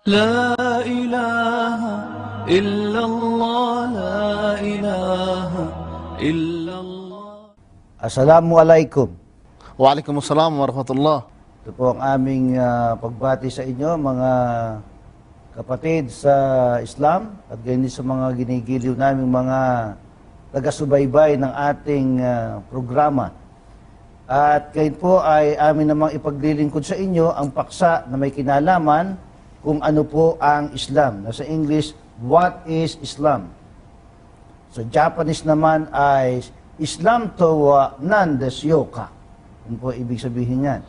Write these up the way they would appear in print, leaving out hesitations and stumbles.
لا إله إلا الله لا إله إلا الله. Assalamualaikum. Waalaikumsalam warahmatullah. Ito po ang aming pagbati sa inyo mga kapatid sa Islam at gayon din sa mga ginigiliw naming mga taga-subaybay ng ating programa. At gayon po ay amin namang ipaglilingkod sa inyo ang paksa na may kinalaman kung ano po ang Islam. Nasa English, what is Islam? Sa Japanese naman ay Islam to nan desu ka. Ano po ibig sabihin yan?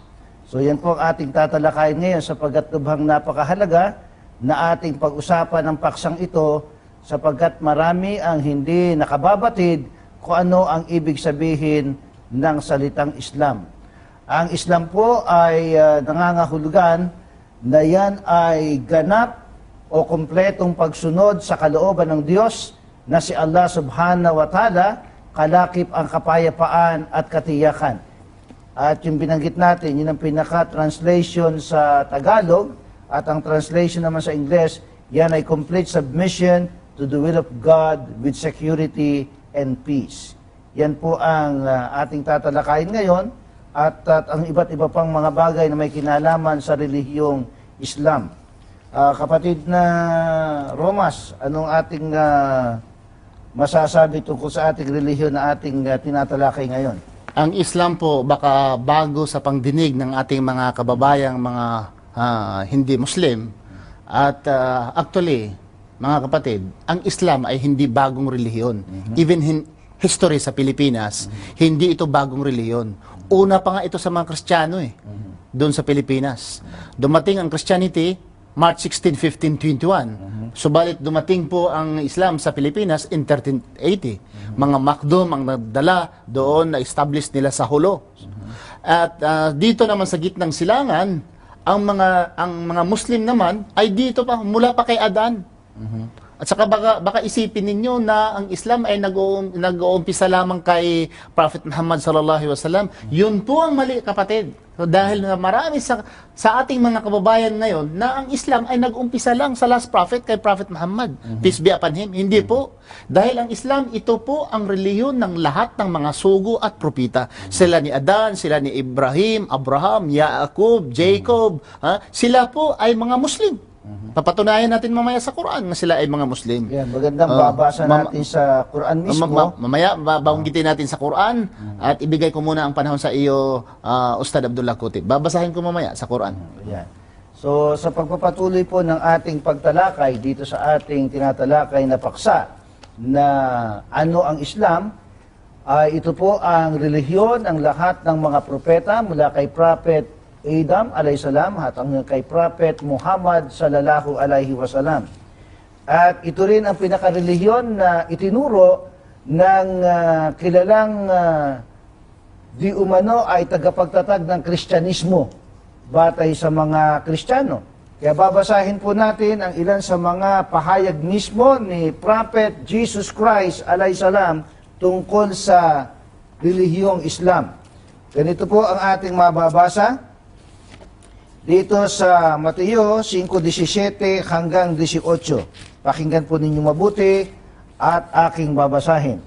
So yan po ang ating tatalakayin ngayon sapagkat lubhang napakahalaga na ating pag-usapan ng paksang ito sapagkat marami ang hindi nakababatid kung ano ang ibig sabihin ng salitang Islam. Ang Islam po ay nangangahulugan na yan ay ganap o kumpletong pagsunod sa kalooban ng Diyos na si Allah subhanahu wa ta'ala, kalakip ang kapayapaan at katiyakan. At yung binanggit natin, yun ang pinaka-translation sa Tagalog at ang translation naman sa English, yan ay complete submission to the will of God with security and peace. Yan po ang ating tatalakayin ngayon. At ang iba't iba pang mga bagay na may kinalaman sa relihiyong Islam. Kapatid na Romas, anong ating masasabi tungkol sa ating relihiyon na ating tinatalakay ngayon? Ang Islam po baka bago sa pangdinig ng ating mga kababayang mga hindi Muslim. At actually, mga kapatid, ang Islam ay hindi bagong relihiyon. Even history sa Pilipinas, hindi ito bagong relihiyon. Una pa nga ito sa mga Kristiyano doon sa Pilipinas. Dumating ang Christianity, March 16, 1521. Subalit dumating po ang Islam sa Pilipinas in 1380. Mga Makdum ang nagdala doon na establish nila sa Hulo. At dito naman sa gitnang silangan, ang mga Muslim naman ay dito pa, mula pa kay Adan. At saka baka isipin ninyo na ang Islam ay nag-uumpisa lamang kay Prophet Muhammad sallallahu alaihi wasallam. Yun po ang mali, kapatid. So, dahil marami sa ating mga kababayan ngayon na ang Islam ay nag-umpisa lang sa last prophet kay Prophet Muhammad. Peace be upon him. Hindi po. Dahil ang Islam, ito po ang reliyon ng lahat ng mga sugo at propita. Sila ni Adan, sila ni Ibrahim, Abraham, Yaakub, Jacob. Sila po ay mga Muslim. Papatunayan natin mamaya sa Quran na sila ay mga Muslim. Yan, magandang babasa natin sa Quran mismo. Mamaya, babanggitin natin sa Quran at ibigay ko muna ang panahon sa iyo, Ustad Abdullah Kutib. Babasahin ko mamaya sa Quran. Yan. So, sa pagpapatuloy po ng ating pagtalakay dito sa ating tinatalakay na paksa na ano ang Islam, ito po ang relihiyon ng lahat ng mga propeta mula kay Prophet Adam alayhisalam hanggang kay Prophet Muhammad sallallahu alaihi wasallam. At ito rin ang pinakarelihiyon na itinuro ng kilalang di umano ay tagapagtatag ng Kristyanismo batay sa mga Kristiyano. Kaya babasahin po natin ang ilan sa mga pahayag mismo ni Prophet Jesus Christ alayhisalam tungkol sa relihiyong Islam. Ganito po ang ating mababasa dito sa Mateo 5:17 hanggang 18. Pakinggan po ninyo mabuti at aking babasahin.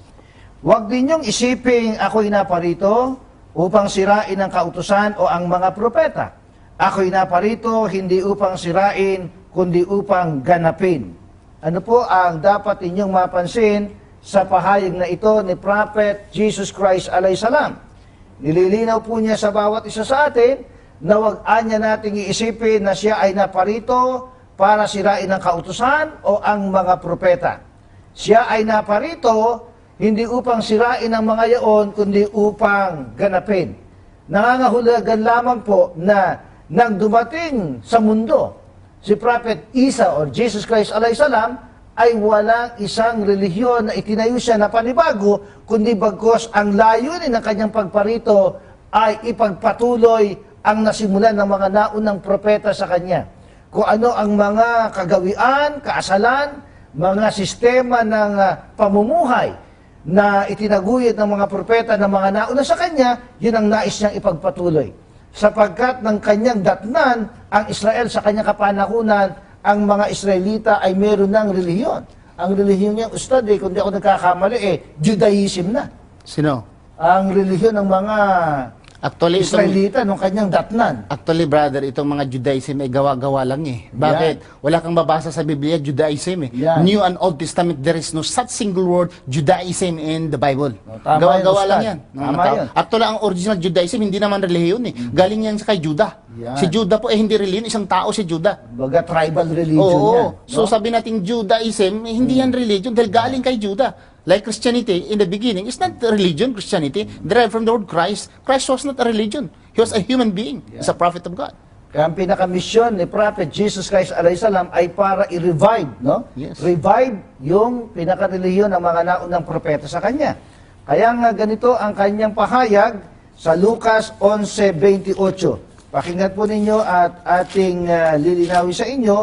Huwag ninyong isiping ako'y naparito upang sirain ang kautusan o ang mga propeta. Ako'y naparito hindi upang sirain, kundi upang ganapin. Ano po ang dapat ninyong mapansin sa pahayag na ito ni Prophet Jesus Christ alayhisalam? Nililinaw po niya sa bawat isa sa atin na wag-anya nating iisipin na siya ay naparito para sirain ang kautusan o ang mga propeta. Siya ay naparito hindi upang sirain ang mga yaon, kundi upang ganapin. Nangangahulugan lamang po na nang dumating sa mundo si Prophet Isa o Jesus Christ alayhisalam ay walang isang relihiyon na itinayo siya na panibago, kundi bagkus ang layunin ng kanyang pagparito ay ipagpatuloy ang nasimulan ng mga naunang propeta sa kanya. Kung ano ang mga kagawian, kaasalan, mga sistema ng pamumuhay na itinaguyod ng mga propeta ng mga nauna sa kanya, yun ang nais niyang ipagpatuloy. Sapagkat ng kanyang datnan ang Israel sa kanyang kapanahunan ang mga Israelita ay meron ng relihiyon. Ang relihiyon niya, Ustad, kung di ako nagkakamali, Judaism na. Sino? Ang relihiyon ng mga Actually, Israelita nung kanyang datnan. Actually, brother, itong mga Judaism ay gawa-gawa lang eh. Bakit? Wala kang mabasa sa Biblia, Judaism eh. Yan. New and Old Testament, there is no such single word, Judaism in the Bible. Tama Gawa-gawa yun, lang Ustad. yan. Tama yun. Actually, ang original Judaism, hindi naman relihiyon eh. Galing yan sa kay Judah. Yan. Si Judah po, hindi relihiyon, isang tao si Judah. Baga tribal religion Oo. yan. So sabi natin Judaism, hindi yan religion dahil galing kay Judah. Like Christianity, in the beginning, it's not a religion, Christianity, derived from the word Christ. Christ was not a religion. He was a human being. He's a prophet of God. Kaya ang pinaka-mission ni Prophet Jesus Christ alayhisalam ay para i-revive, no? Yes. Revive yung pinaka-relihiyon ng mga naunang propeta sa kanya. Kaya nga ganito ang kanyang pahayag sa Lucas 11:28. Pakinggan po ninyo at ating lilinawin sa inyo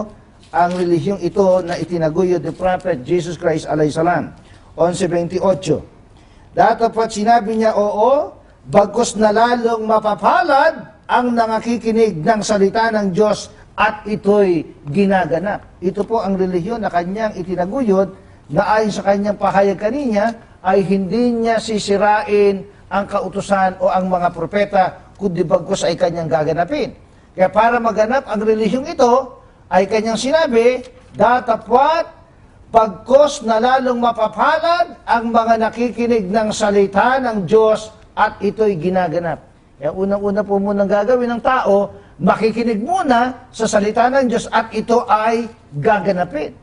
ang relihiyong ito na itinaguyod ni Prophet Jesus Christ alayhisalam. 11:28. Datapwat sinabi niya, oo, bagkus na lalong mapapalad ang nangakikinig ng salita ng Diyos at ito'y ginaganap. Ito po ang relihiyon na kanyang itinaguyod na ayon sa kanyang pahayag kanina ay hindi niya sisirain ang kautusan o ang mga propeta kundi bagkus ay kanyang gaganapin. Kaya para maganap ang relihiyong ito ay kanyang sinabi, datapwat pagkos na lalong mapapalad ang mga nakikinig ng salita ng Diyos at ito'y ginaganap. Kaya unang-una po munang gagawin ng tao, makikinig muna sa salita ng Diyos at ito ay gaganapin.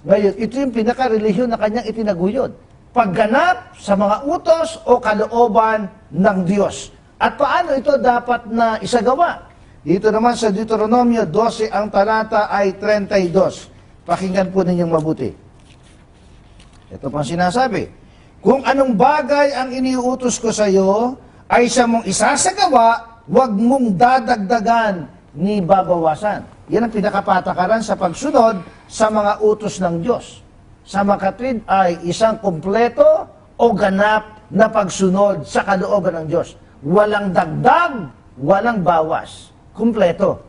Ngayon, ito yung pinaka-relihiyon na kanyang itinaguyod. Pagganap sa mga utos o kalooban ng Diyos. At paano ito dapat na isagawa? Dito naman sa Deuteronomio 12, ang talata ay 32. Pakinggan po ninyong mabuti. Ito pang sinasabi. Kung anong bagay ang iniuutos ko sa iyo ay sa mong isasagawa, huwag mong dadagdagan ni babawasan. Yan ang pinakapatakaran sa pagsunod sa mga utos ng Diyos. Sa makatwid ay isang kumpleto o ganap na pagsunod sa kalooban ng Diyos. Walang dagdag, walang bawas. Kumpleto.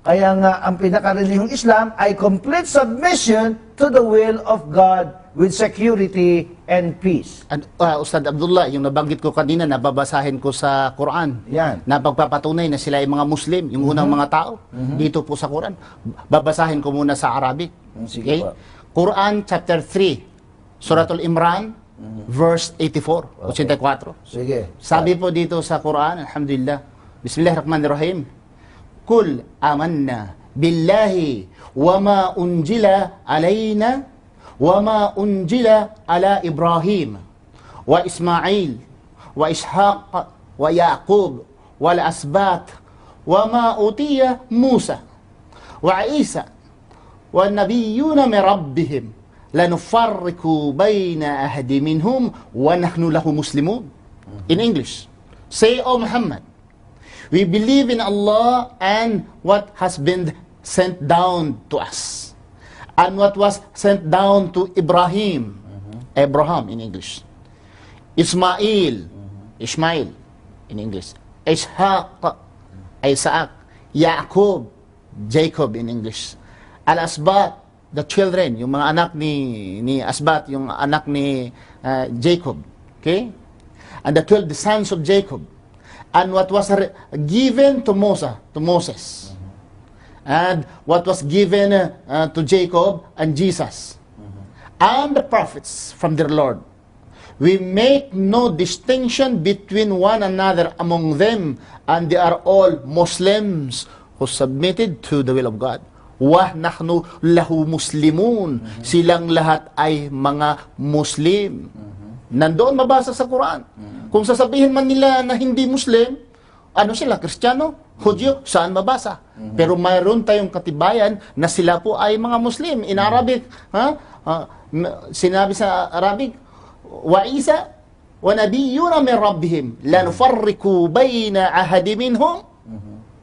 Kaya nga, ang pinaka-relihiyong Islam ay complete submission to the will of God with security and peace. And, Ustad Abdullah, yung nabanggit ko kanina, nababasahin ko sa Quran. Yan. Na pagpapatunay na sila ay mga Muslim, yung unang mga tao, dito po sa Quran. Babasahin ko muna sa Arabic. Sige po. Quran chapter 3, Suratul Imran, verse 84, 84. Sige. Sabi po dito sa Quran, alhamdulillah, Bismillahirrahmanirrahim, Kul amanna billahi wa ma unjila alayna wa ma unjila ala Ibrahim wa Ismail wa Ishaq wa Yaqub wal asbat wa ma utiya Musa wa Isa wa nabiyyuna min rabbihim lanufarriqu bayna ahadi minhum wa nahnu lahu muslimun. In English, say, O Muhammad, we believe in Allah and what has been sent down to us. And what was sent down to Ibrahim. Abraham in English. Ismail. Ishmael in English. Ishaq. Isaac. Yaqub. Jacob in English. Al-Asbat. The children. Yung mga anak ni Asbat. Yung anak ni Jacob. Okay? And the 12 sons of Jacob. And what was given to Moses, and what was given to Jacob and Jesus, and the prophets from their Lord. We make no distinction between one another among them, and they are all Muslims who submitted to the will of God. Wa nahnu lahu muslimun. Silang lahat ay mga Muslim. Nandoon mabasa sa Quran. Kung sasabihin man nila na hindi Muslim, ano sila, Kristiyano, Hudyo, saan mabasa? Pero mayroon tayong katibayan na sila po ay mga Muslim. In Arabic, sinabi sa Arabic, wa Isa, wa nabiyyuna min rabbihim, lanufarriqu bayna ahadi minhum.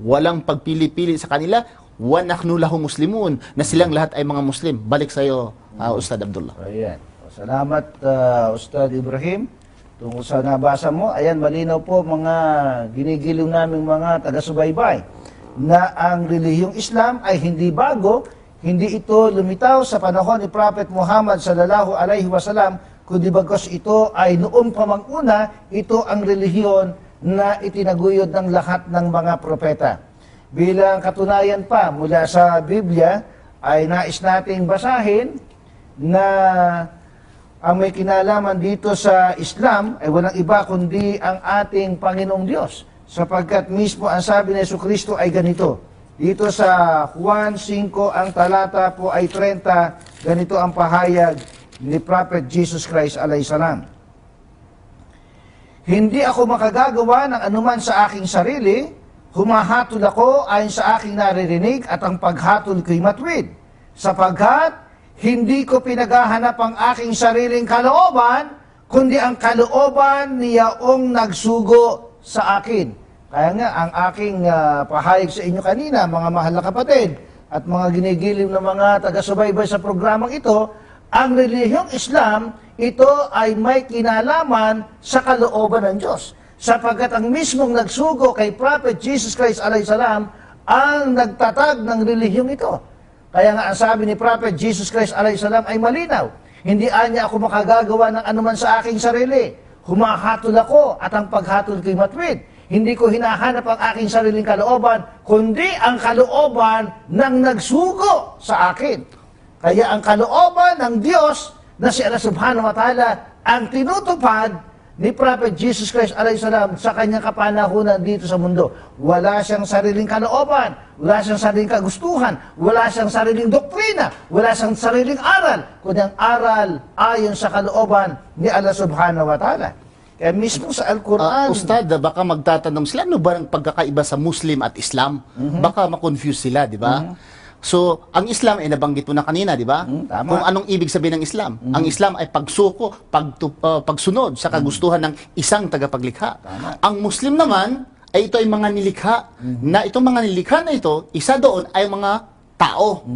Walang pagpili-pili sa kanila, wa nahnu lahu muslimun, na silang lahat ay mga Muslim. Balik sa iyo, Ustad Abdullah. Ayan. Salamat, Ustad Ibrahim. Tungkol sa nabasa mo, ayan, malinaw po mga ginigiliw naming mga taga-subaybay na ang relihiyong Islam ay hindi bago, Hindi ito lumitaw sa panahon ni Prophet Muhammad sallallahu alaihi wasallam, kundi bagkus ito ay noong pamanguna, ito ang relihiyon na itinaguyod ng lahat ng mga propeta. Bilang katunayan pa mula sa Biblia, ay nais nating basahin na ang may kinalaman dito sa Islam ay walang iba kundi ang ating Panginoong Diyos. Sapagkat mismo ang sabi ni Jesucristo ay ganito. Dito sa Juan 5, ang talata po ay 30, ganito ang pahayag ni Prophet Jesus Christ alayhisalam. Hindi ako makagagawa ng anuman sa aking sarili, humahatol ako ayon sa aking naririnig at ang paghatol ko'y matwid. Sapagkat hindi ko pinaghahanap ang aking sariling kalooban, kundi ang kalooban niyaong nagsugo sa akin. Kaya nga, ang aking pahayag sa inyo kanina, mga mahal na kapatid, at mga ginigiliw na mga taga-subaybay sa programang ito, ang relihiyong Islam, ito ay may kinalaman sa kalooban ng Diyos. Sapagkat ang mismong nagsugo kay Prophet Jesus Christ alayhisalam ang nagtatag ng relihiyong ito. Kaya nga ang sabi ni Prophet Jesus Christ alayhisalam ay malinaw. Hindi anya ako makagagawa ng anuman sa aking sarili. Humahatol ako at ang paghatol ko'y matwid. Hindi ko hinahanap ang aking sariling kalooban, kundi ang kalooban ng nagsugo sa akin. Kaya ang kalooban ng Diyos na si Allah subhanahu wa ta'ala ang tinutupad ni Prophet Jesus Christ alayhisalam sa kanyang kapanahunan dito sa mundo. Wala siyang sariling kalooban, wala siyang sariling kagustuhan, wala siyang sariling doktrina, wala siyang sariling aral, kundi ang aral ayon sa kalooban ni Allah subhanahu wa ta'ala. Kaya mismo sa Al-Quran... Ustad, baka magtatanong sila, ano ba ang pagkakaiba sa Muslim at Islam? Baka makonfuse sila, di ba? So, ang Islam ay nabanggit mo na kanina, di ba? Tama. Kung anong ibig sabihin ng Islam. Ang Islam ay pagsuko, pagsunod sa kagustuhan ng isang tagapaglikha. Tama. Ang Muslim naman, ay ito ay mga nilikha. Na itong mga nilikha na ito, isa doon ay mga tao.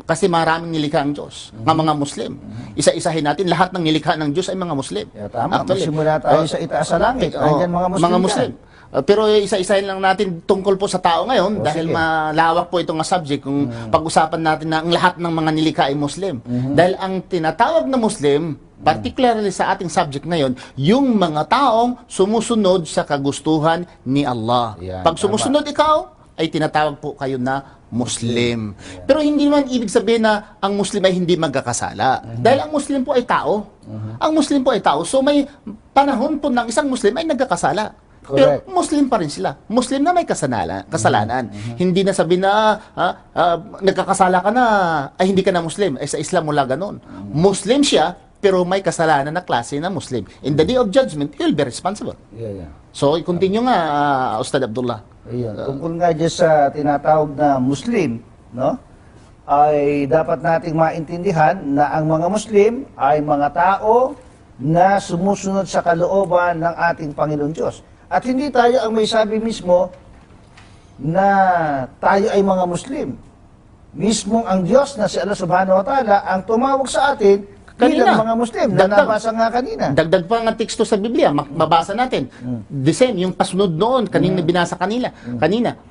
Kasi maraming nilikha ang Diyos. Nga mga Muslim. Isa-isahin natin, lahat ng nilikha ng Diyos ay mga Muslim. Yeah, tama. Actually, Magsimula tayo sa itaas sa langit. Ayan, mga Muslim. Pero isa-isahin lang natin tungkol po sa tao ngayon dahil sige. malawak po itong subject kung pag-usapan natin na ang lahat ng mga nilikha ay Muslim. Dahil ang tinatawag na Muslim, particularly sa ating subject ngayon, yung mga taong sumusunod sa kagustuhan ni Allah. Yan, Pag sumusunod ikaw, ay tinatawag po kayo na Muslim. Pero hindi naman ibig sabihin na ang Muslim ay hindi magkakasala. Dahil ang Muslim po ay tao. Ang Muslim po ay tao. So may panahon po ng isang Muslim ay nagkakasala. Pero Correct. Muslim pa rin sila. Muslim na may kasalanan. Hindi na sabi na nagkakasala ka na, ay hindi ka na Muslim. Ay sa Islam wala ganon. Muslim siya, pero may kasalanan na klase na Muslim. In the day of judgment, he'll be responsible. Yeah. So, continue nga, Ustad Abdullah. Ayun. Tungkol nga dyan sa tinatawag na Muslim, no? Ay dapat nating maintindihan na ang mga Muslim ay mga tao na sumusunod sa kalooban ng ating Panginoon Diyos. At hindi tayo ang may sabi mismo na tayo ay mga Muslim. Mismong ang Diyos na si Allah subhanahu wa ta'ala ang tumawag sa atin bilang mga Muslim na nabasa nga kanina. Dagdag pa nga teksto sa Biblia, mabasa natin. The same, yung pasunod noon, kanina binasa kanina.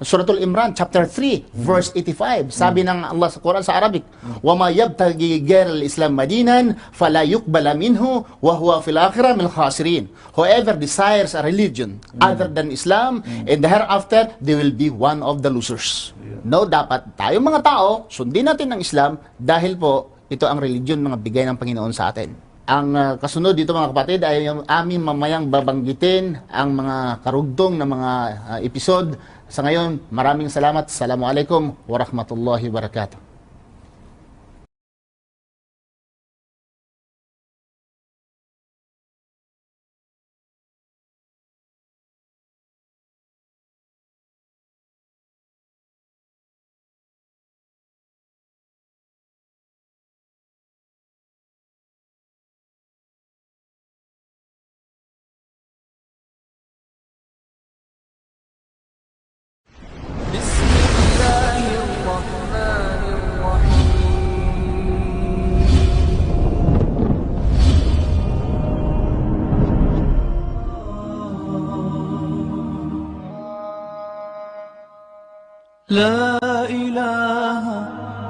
Suratul Imran, chapter 3, verse 85. Sabi ng Allah sa Quran sa Arabic, وَمَا يَبْتَغِي غَيْرَ الْإِسْلَامِ مَدِينًا فَلَا يُقْبَلَ مِنْهُ وَهُوَ فِي الْآخِرَةِ مِنَ الْخَاسِرِينَ. Whoever desires a religion other than Islam, in the hereafter, they will be one of the losers. No, dapat tayo mga tao, sundin natin ang Islam dahil po, ito ang religion mga bigay ng Panginoon sa atin. Ang kasunod dito mga kapatid ay yung aming mamayang babanggitin ang mga karugtong na mga episode. Sa ngayon, maraming salamat. Assalamualaikum warahmatullahi wabarakatuh. بسم الله الرحمن الرحيم لا إله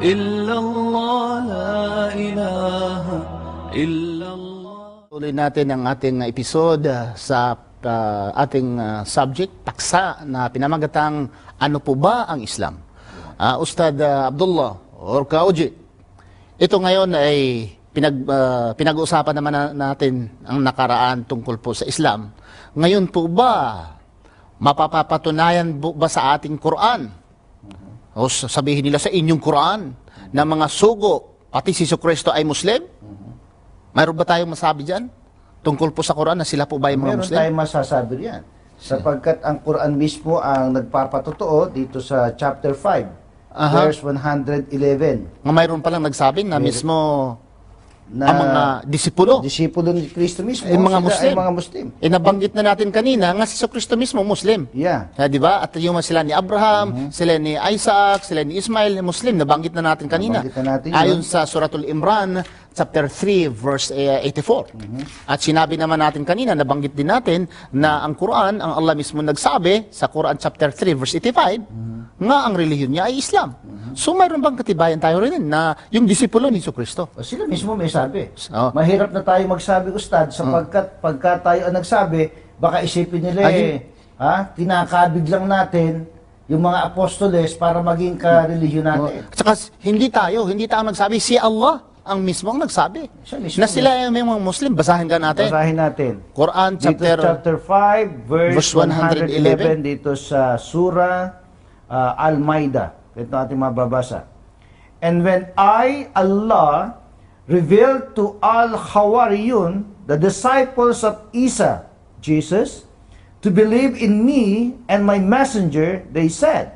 إلا الله لا إله إلا الله. Tuloy natin ang ating episode sa ating subject, paksa na pinamagatang ano po ba ang Islam? Ustad Abdullah or Kauji, ito ngayon ay pinag-uusapan naman natin ang nakaraan tungkol po sa Islam. Ngayon po ba, mapapatunayan ba sa ating Quran? O sabihin nila sa inyong Quran na mga sugo, pati si Jesucristo ay Muslim? Mayroon ba tayong masabi dyan? Tungkol po sa Quran na sila po ba yung mga Meron Muslim? tayong masasabi riyan. Sapagkat ang Quran mismo ang nagpapatotoo dito sa chapter 5, verse 111. Nga mayroon palang nagsabi na mismo Na ang mga disipulo, disipulo ni Kristo mismo, ay mga sila Muslim. ay mga Muslim. Nabanggit na natin kanina nga si Jesucristo mismo Muslim. Yeah. Di ba? At yung sila ni Abraham, sila ni Isaac, sila ni Ismail, Muslim. Nabanggit na natin kanina. Nabanggit na natin yun. Ayon sa Suratul Imran, chapter 3, verse 84. At sinabi naman natin kanina, nabanggit din natin na ang Quran, ang Allah mismo nagsabi sa Quran chapter 3, verse 85, nga ang relihiyon niya ay Islam. So mayroon bang katibayan tayo rin na yung disipulo ni Jesucristo? O sila mismo may sabi. Oh. Mahirap na tayo magsabi, Ustad, sapagkat pagka tayo ang nagsabi, baka isipin nila kinakabig lang natin yung mga apostoles para maging karelihiyon natin. At saka hindi tayo nagsabi, si Allah ang mismo ang nagsabi. Siya mismo Na sila ay mga Muslim. Basahin ka natin. Basahin natin. Quran Dito chapter 5, verse 111, dito sa Surah Al-Ma'idah. Ito ating mababasa. And when I, Allah, revealed to Al-Hawariyun, the disciples of Isa, Jesus, to believe in me and my messenger, they said,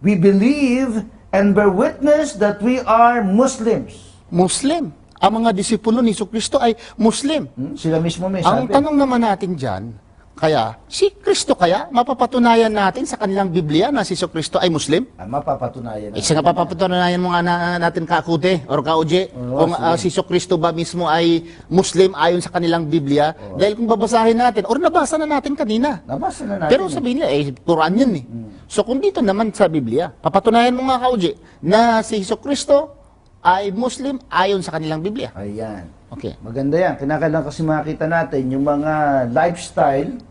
we believe and bear witness that we are Muslims. Muslim. Ang mga disipulo ni Jesucristo ay Muslim. Sila mismo may Ang sabi. tanong naman natin dyan, kaya, si Kristo kaya, mapapatunayan natin sa kanilang Biblia na si Jesucristo ay Muslim? Mapapatunayan na. Isa nga papapatunayan mo nga natin kakute or kauje kung si Jesucristo ba mismo ay Muslim ayon sa kanilang Biblia. Dahil kung babasahin natin, or nabasa na natin kanina. Nabasa na natin. Pero sabihin nila, Quran yun eh. So kung dito naman sa Biblia, papatunayan mo nga kauje na si Jesucristo ay Muslim ayon sa kanilang Biblia. Ayan. Okay. Maganda yan. Kinakailangan kasi makita natin yung mga lifestyle,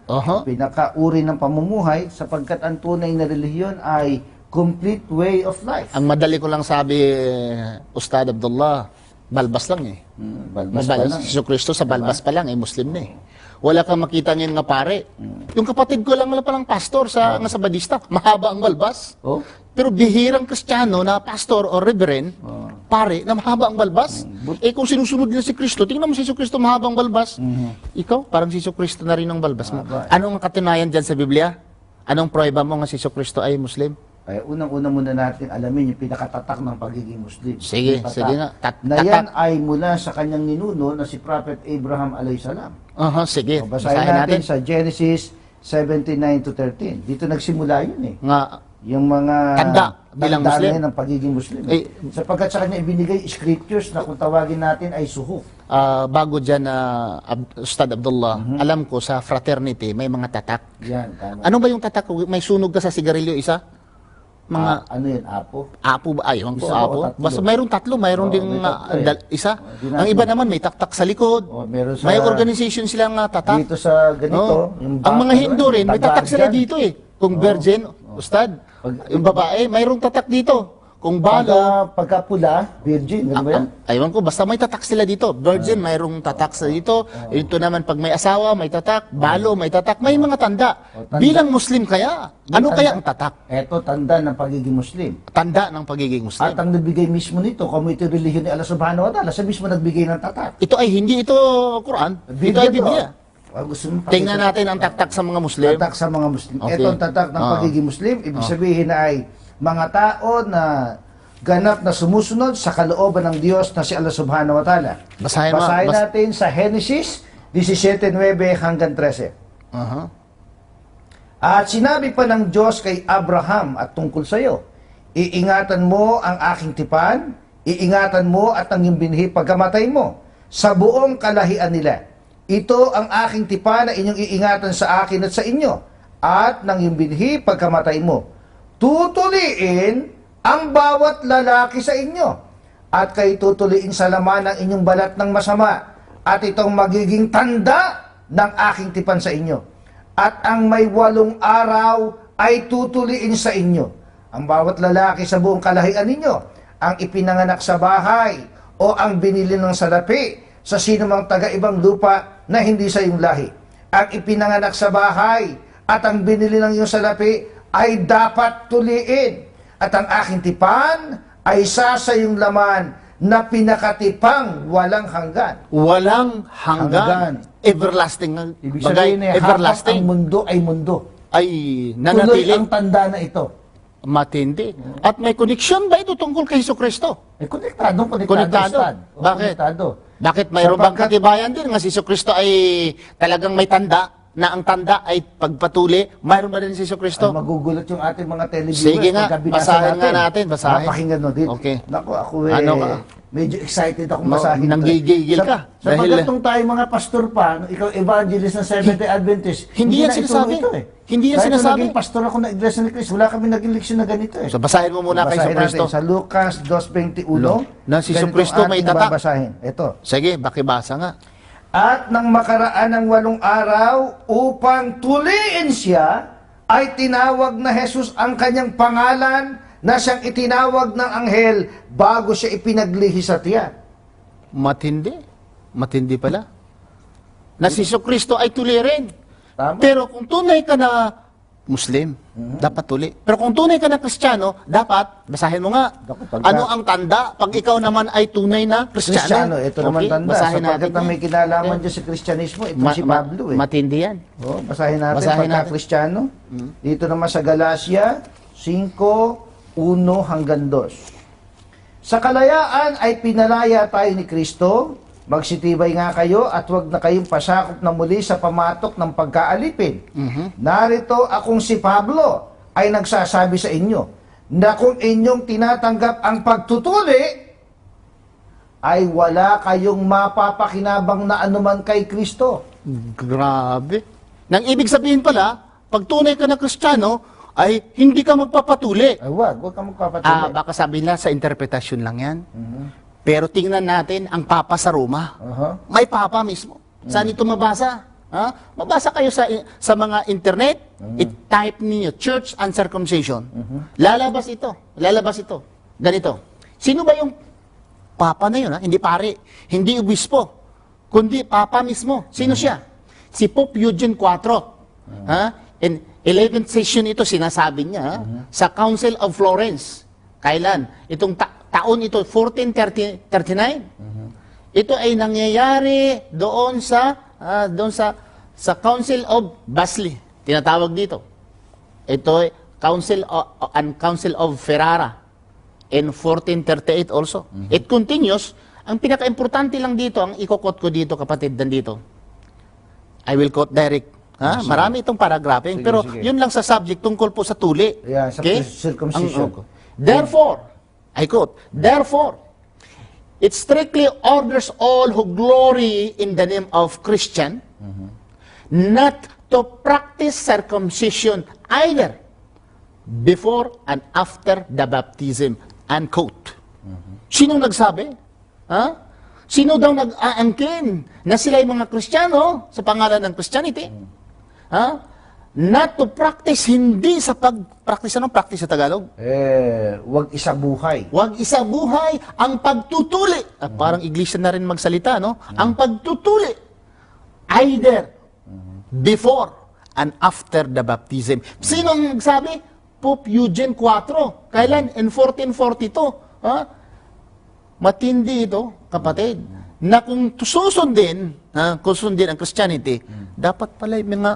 pinakauri ng pamumuhay, sapagkat ang tunay na relihiyon ay complete way of life. Ang madali ko lang sabi, Ustad Abdullah, balbas lang eh. Balbas pa lang. Si Jesucristo sa balbas pa lang, Muslim na eh. Wala kang makita ngayon nga pare. Yung kapatid ko lang wala palang pastor nga sa Badista, mahaba ang balbas. Oh? Pero bihirang Kristiyano na pastor o reverend, pare, na mahaba ang balbas. Kung sinusunod nila si Kristo, tingnan mo si Jesucristo mahaba ang balbas. Ikaw, parang si Jesucristo na rin ang balbas mo. Anong katunayan dyan sa Biblia? Anong prueba mo nga si Jesucristo ay Muslim? Ay, unang-una muna natin alamin yung pinakatatak ng pagiging Muslim. Sige, Yung tatak sige nga. Na yan ay mula sa kanyang ninuno na si Prophet Abraham alayhisalam. Sige. Basahin natin sa Genesis 17:9-13. Dito nagsimula yun eh. Nga, Yung mga Tanda bilang tandaan Muslim. niya ng pagiging Muslim. Sapagkat sa kanya ibinigay scriptures na kung tawagin natin ay suhuf. bago dyan, Ustad Abdullah, alam ko sa fraternity may mga tatak. Yan, tama. Ano ba yung tatak? May sunog ka sa sigarilyo isa? Mga ano yun, apo? apo ba? Ayaw ko, Isa apo. o tatlo? Basta mayroong tatlo, mayroon Oo, ding may tatlo isa. di Ang iba naman may taktak sa likod. Meron sa, May organization silang tatak. dito sa ganito. Ang mga Hindu rin, may tatak sila dito eh. Kung virgin, Ustad, yung babae, mayroong tatak dito. Kung balo, Pagka-pula, virgin, ano ba yan? aywan ko, basta may tatak sila dito. Virgin, mayroong tatak sa dito. Ito naman, pag may asawa, may tatak. Balo, may tatak. May mga tanda. tanda. Bilang Muslim kaya, ano kaya ang tatak? Ito, tanda ng pagiging Muslim. Tanda ng pagiging Muslim. At ang nagbigay mismo nito, kung ito relihiyon ni Allah subhanahu wa ta'ala, siya mismo nagbigay ng tatak. Ito ay hindi ito Quran. Ito ay Biblia. Gusto mo Tingnan natin ang taktak sa mga Muslim. tatak sa mga Muslim. Okay. Ito ang tatak ng pagiging Muslim. Ibig sabihin na ay mga tao na ganap na sumusunod sa kalooban ng Diyos na si Allah subhanahu wa ta'ala. Basahin natin sa Genesis 17:9 hanggang 13. At sinabi pa ng Diyos kay Abraham at tungkol sa iyo, iingatan mo ang aking tipan, iingatan mo at ang iyong binhi pagkamatay mo sa buong kalahian nila. Ito ang aking tipan na inyong iingatan sa akin at sa inyo, at ng iyong binhi pagkamatay mo. Tutuliin ang bawat lalaki sa inyo, at kayo tutuliin sa laman ng inyong balat ng masama, at itong magiging tanda ng aking tipan sa inyo. At ang may 8 araw ay tutuliin sa inyo. Ang bawat lalaki sa buong kalahian ninyo, ang ipinanganak sa bahay, o ang binili ng salapi sa sinumang taga-ibang lupa na hindi sa iyong lahi. Ang ipinanganak sa bahay at ang binili ng iyong salapi ay dapat tuliin. At ang aking tipan ay isa sa iyong laman na pinakatipang walang hanggan. Walang hanggan. Everlasting. Ibig Bagay, sabihin habang everlasting. ang mundo ay mundo. Ay Tuloy nanatili. ang tanda na ito. Matindi. At may connection ba ito tungkol kay Jesucristo? Konektado. Konektado. Stan. Bakit? Konektado. Bakit mayroon bang Sapagkat- katibayan din nga si Jesucristo ay talagang may tanda, na ang tanda ay pagpatuli? Mayroon ba rin si Jesucristo? Ay, magugulat yung ating mga televiewers. Sige nga, pagka binasa basahin nga natin, basahin. Mapakinggan mo din. Okay. Naku, ako Ano ka? medyo excited akong No, basahin. nanggigigil ka. Sapagkat Dahil- nung tayo mga pastor pa, nung ikaw evangelist ng Seventh-day Adventist, Hindi yan na sinasabi. ituro ito eh. Hindi yan Kahit nung sinasabi. naging pastor ako ng Iglesia ni Cristo, wala kami naging leksyon na ganito eh. So basahin mo muna kay Basahin Jesucristo. natin sa Lucas 2:21. Na si Ganito Jesucristo ang may ating tatak. babasahin. Ito. Sige, bakibasa nga. At nang makaraan ng 8 araw, upang tuliin siya, ay tinawag na Jesus ang kanyang pangalan na siyang itinawag ng anghel bago siya ipinaglihi sa tiyan. Matindi. Matindi pala. Na si Jesucristo ay tuli rin. Tama. Pero kung tunay ka na Muslim, dapat tuli. Pero kung tunay ka na Kristiyano, dapat, basahin mo nga, Dapat pagka- ano ang tanda pag ikaw naman ay tunay na Kristiyano? Kristiyano, ito naman tanda. basahin Sapagkat natin na yan. may kinalaman dyan sa Kristyanismo, ito si Pablo eh. Matindi yan. Oh, basahin natin Basahin pagka natin. Kristiyano. Dito naman sa Galacia 5:1 hanggang 2. Sa kalayaan ay pinalaya tayo ni Kristo, magsitibay nga kayo at huwag na kayong pasakop na muli sa pamatok ng pagkaalipin. Narito akong si Pablo ay nagsasabi sa inyo na kung inyong tinatanggap ang pagtutuli, ay wala kayong mapapakinabang na anuman kay Kristo. Grabe. Nang ibig sabihin pala, pag tunay ka na Kristiyano, ay hindi ka magpapatuli. Ay wag kang magpapatuloy. Baka sabihin na sa interpretasyon lang yan. Pero tingnan natin ang Papa sa Roma. May Papa mismo. Saan ito mabasa? Ha? Mabasa kayo sa mga internet, i-type niyo Church and Circumcision. Lalabas ito. Lalabas ito. Ganito. Sino ba yung Papa na yun? Ha? Hindi pare. Hindi obispo. Kundi Papa mismo. Sino siya? Si Pope Eugene IV. Ha? In 11th session ito, sinasabi niya, ha? Sa Council of Florence. Kailan? Itong taon ito, 1439. Ito ay nangyayari doon sa Council of Basel. Tinatawag dito. Ito ay Council of Ferrara in 1438 also. It continues. Ang pinaka-importante lang dito, ang ikokot ko dito, kapatid, nandito. I will quote direct. Marami itong paragraphing, Sige, pero sige. yun lang sa subject tungkol po sa tuli. Yeah, sa circumcision. Therefore, I quote, therefore, it strictly orders all who glory in the name of Christian not to practice circumcision either before and after the baptism. Unquote. Sino nagsabi? Ha? Sino daw nag-aangkin na sila yung mga Kristiyano sa pangalan ng Christianity? Ha? Not to practice, hindi sa pag-practice. Anong practice sa Tagalog? Wag isa buhay. Huwag isa buhay ang pagtutuli. Parang iglesia na rin magsalita, no? Ang pagtutuli. Either before and after the baptism. Sino ang nagsabi? Pope Eugene IV. Kailan? In 1442. Ha? Matindi ito, kapatid. Na kung susundin, kung susundin ang Christianity, dapat pala yung mga,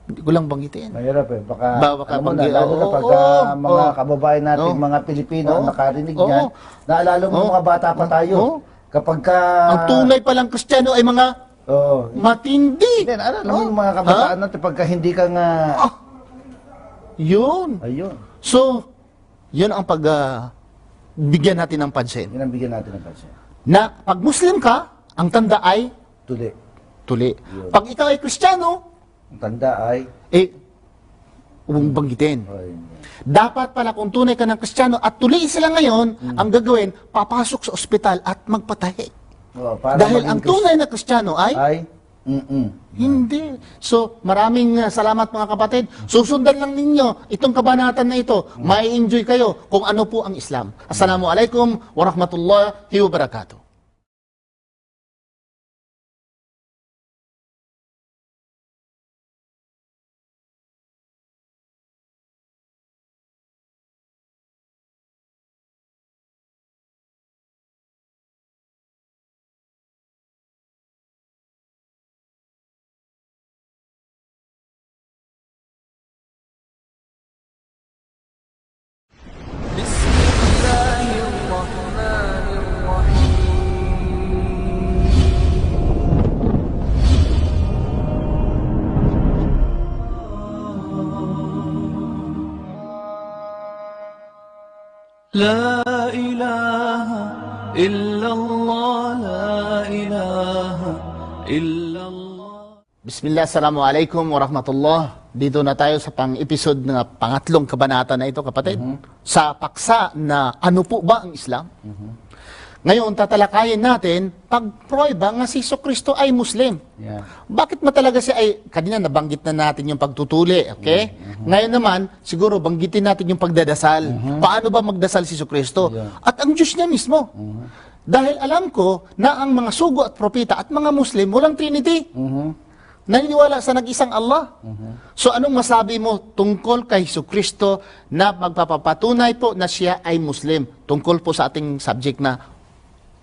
hindi ko lang banggitin. Mahirap eh. Baka Baka alam mo na, banggit- lalo na oo, pagka oo, mga oo. kababayan natin, Oo. mga Pilipino ang Oo. nakarinig Oo. niyan. Naalala mo Oo. mga bata pa tayo. Oo. Kapag ka... Ang tunay palang Kristiyano ay mga Oo. matindi. Hindi, naalala mo yung mga kabataan natin pagka hindi ka nga... Yun. Ayun. So, yun ang bigyan natin ng pansin. Yun ang bigyan natin ng pansin. Na pag Muslim ka, ang tanda ay Tuli. tuli. Pag ikaw ay Kristiyano, Ang tanda ay... banggitin. Ay, Dapat pala kung tunay ka ng Kristiyano at tuloy sila ngayon, ang gagawin, papasok sa ospital at magpatahi. para Dahil maging ang tunay na Kristiyano ay hindi. So, maraming salamat mga kapatid. Susundan lang ninyo itong kabanatan na ito. Mai-enjoy kayo kung ano po ang Islam. Assalamualaikum warahmatullahi wabarakatuh. بسم الله الرحمن الرحيم لا إله إلا الله لا إله إلا الله. Bismillah, assalamualaikum warahmatullah. Dito na tayo sa pang-episode ng pangatlong kabanata na ito, kapatid. Sa paksa na ano po ba ang Islam? Ngayon, tatalakayin natin, pag-prueba nga si Jesucristo ay Muslim. Yeah. Bakit mo talaga siya ay, kanina nabanggit na natin yung pagtutuli, okay? Ngayon naman, siguro banggitin natin yung pagdadasal. Paano ba magdasal si Jesucristo? Yeah. At ang Diyos niya mismo. Dahil alam ko na ang mga sugo at propeta at mga Muslim, walang Trinity. Naniniwala sa nag-isang Allah. So anong masabi mo tungkol kay Jesucristo na magpapapatunay po na siya ay Muslim? Tungkol po sa ating subject na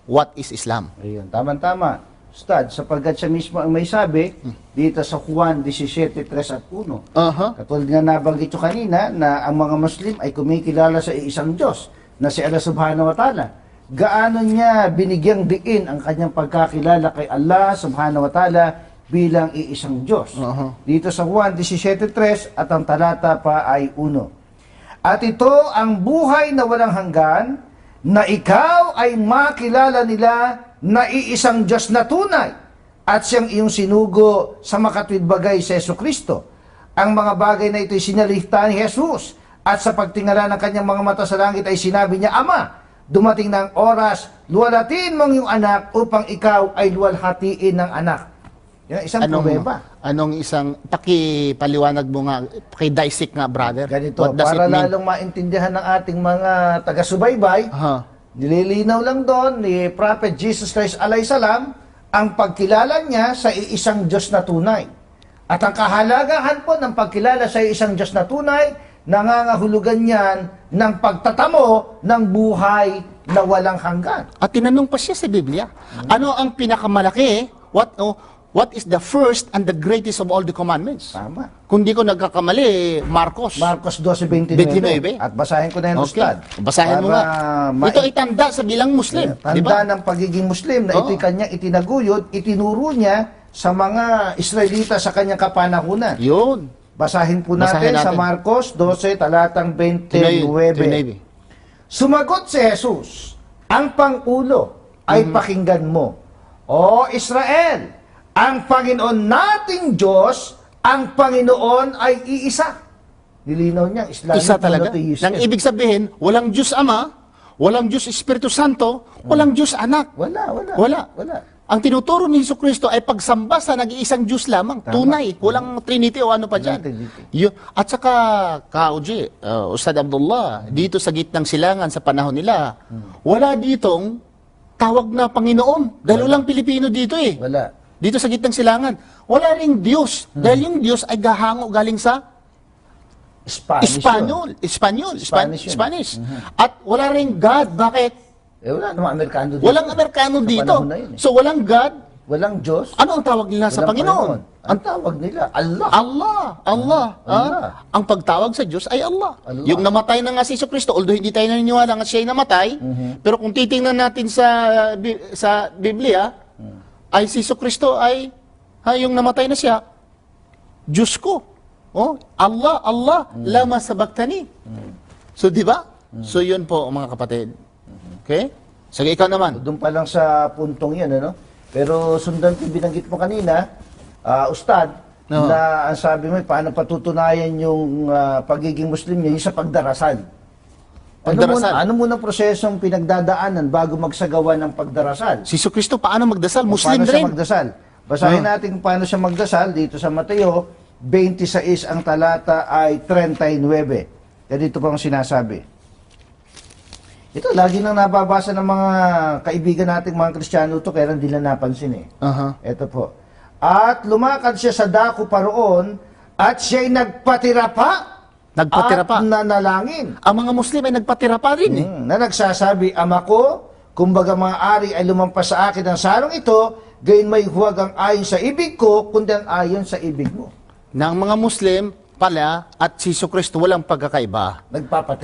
what is Islam? Ayun, tama-tama. Ustad, sapagkat siya mismo ang may sabi dito sa Juan 17:3 at 1. Katulad nga nabanggit ko kanina na ang mga Muslim ay kumikilala sa isang Diyos na si Allah Subhanahu wa Ta'ala. Gaano niya binigyang diin ang kanyang pagkakilala kay Allah Subhanahu wa Ta'ala bilang iisang Diyos. Dito sa Juan 17:3 at ang talata pa ay 1. At ito ang buhay na walang hanggan, na ikaw ay makilala nila na iisang Diyos na tunay at siyang iyong sinugo sa makatwid bagay sa Jesucristo. Ang mga bagay na ito'y sinalihta ni Jesus at sa pagtingala ng kanyang mga mata sa langit ay sinabi niya, Ama, dumating na ang oras, luwalhatiin mong iyong anak upang ikaw ay luwalhatiin ng anak. Yan, isang pruweba. Anong isang, pakipaliwanag mo nga, pakidissect nga, brother. Ganito, What does para it mean? lalong maintindihan ng ating mga taga-subaybay, nililinaw lang doon ni Prophet Jesus Christ alayhisalam ang pagkilala niya sa iisang Diyos na tunay. At ang kahalagahan po ng pagkilala sa iisang Diyos na tunay, nangangahulugan niyan ng pagtatamo ng buhay na walang hanggan. At tinanong pa siya sa Biblia, ano ang pinakamalaki? What is the first and the greatest of all the commandments? Tama. Kung di ko nagkakamali, Marcos 12:29. At basahin ko na yan, Ustad. Basahin mo nga. Ito ay tanda sa bilang Muslim. Tanda Diba? ng pagiging Muslim na ito'y kanyang itinaguyod, itinuro niya sa mga Israelita sa kanyang kapanahunan. Yun. Basahin po Basahin natin sa natin. Marcos 12, talatang 29. Sumagot si Jesus, ang Pangulo ay pakinggan mo. O Israel, ang Panginoon nating Diyos, ang Panginoon ay iisa. Nilinaw niya, Islamic Isa talaga. monotheism. Nang ibig sabihin, walang Diyos Ama, walang Diyos Espiritu Santo, walang Diyos Anak. Wala. Ang tinuturo ni Jesucristo ay pagsamba sa nag-iisang Diyos lamang. Tama. Tunay. Walang Trinity o ano pa dyan. At saka, Kauji, Ustad Abdullah, dito sa gitnang silangan sa panahon nila, wala ditong tawag na Panginoon. Dahil walang Pilipino dito eh. Wala. Dito sa gitnang silangan. Wala ring Diyos. Dahil yung Diyos ay gahango galing sa Spanish. At wala ring God. Bakit? Wala namang Amerikano dito. Walang Amerikano Sa dito. panahon na yun, eh. So walang God. Walang Diyos. Ano ang tawag nila sa Walang Panginoon? Ang tawag nila, Allah. Allah. Allah. Ang pagtawag sa Diyos ay Allah. Allah. Yung namatay na nga si Jesucristo, although hindi tayo naniniwala nga siya ay namatay, pero kung titingnan natin sa Biblia, ay si Jesucristo ay yung namatay na siya, Diyos ko. Allah, lama sabaktani. So, di ba? So, yun po, mga kapatid. Okay? Sige, ikaw naman. Doon pa lang sa puntong yan, ano? Pero sundan ko binanggit mo kanina, Ustad, Oo. na ang sabi mo, paano patutunayan yung pagiging Muslim niya, yung sa pagdarasal. Pagdarasal. Ano muna prosesong pinagdadaanan bago magsagawa ng pagdarasal? Si Jesucristo paano magdasal? Muslim Paano rin. siya magdasal? Basahin natin kung paano siya magdasal dito sa Mateo 26, ang talata ay 39. Ganito po ang sinasabi. Ito, lagi nang nababasa ng mga kaibigan nating mga Kristiyano to, kaya hindi na napansin eh. Aha. Ito po. At lumakad siya sa dako paroon, at siya'y nagpatira pa. Nagpatira pa. At nanalangin. Ang mga Muslim ay nagpatira pa rin eh. Na nagsasabi, Ama ko, kumbaga maaari ay lumampas sa akin ang sarong ito, gayon may huwag ang ayon sa ibig ko, kundi ang ayon sa ibig mo. Na ang mga Muslim pala at si Jesucristo walang pagkakaiba.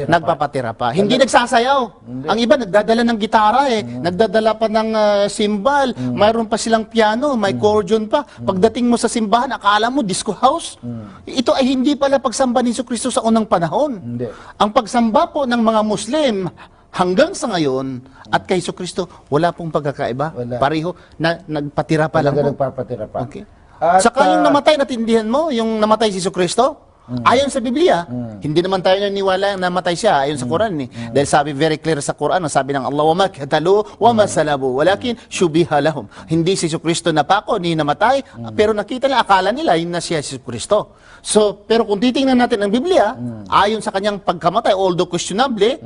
Nagpapatira Pa. Hindi nagsasayaw. Ang iba nagdadala ng gitara eh. Nagdadala pa ng cymbal. Mayroon pa silang piano, may accordion pa. Pagdating mo sa simbahan, akala mo disco house. Ito ay hindi pala pagsamba ni Jesucristo sa unang panahon. Hindi. Ang pagsamba po ng mga Muslim hanggang sa ngayon at kay Jesucristo wala pong pagkakaiba. Wala. Pareho na nagpatira pa lang po. Nagpapatira pa. Okay. At, Saka yung namatay, natindihan mo, yung namatay si Jesucristo, ayon sa Biblia, hindi naman tayo naniniwala na namatay siya ayon sa Quran. Dahil sabi very clear sa Quran, ang sabi ng Allah, وَمَا كَتَلُوا وَمَا سَلَبُوا وَلَكِنْ شُبِهَ لَهُمْ. Hindi si Jesucristo napako, ni namatay, pero nakita nila, akala nila, yun na siya si Jesucristo. So, pero kung titingnan natin ang Biblia, ayon sa kanyang pagkamatay, although questionable,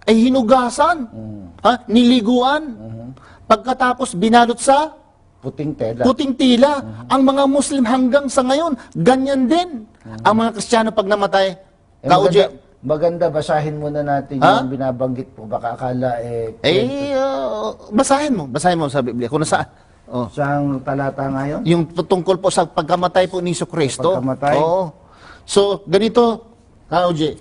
ay hinugasan, niliguan, pagkatapos binalot sa puting tela. puting tila. Ang mga Muslim hanggang sa ngayon, ganyan din. Ang mga Kristiyano pag namatay, Maganda, maganda, basahin muna natin yung binabanggit po. Baka akala basahin mo sa Biblia. Kung nasaan. Oh. saan talata ngayon? Yung tungkol po sa pagkamatay po ni Jesucristo. Pagkamatay. Oo. So, ganito, Kauji,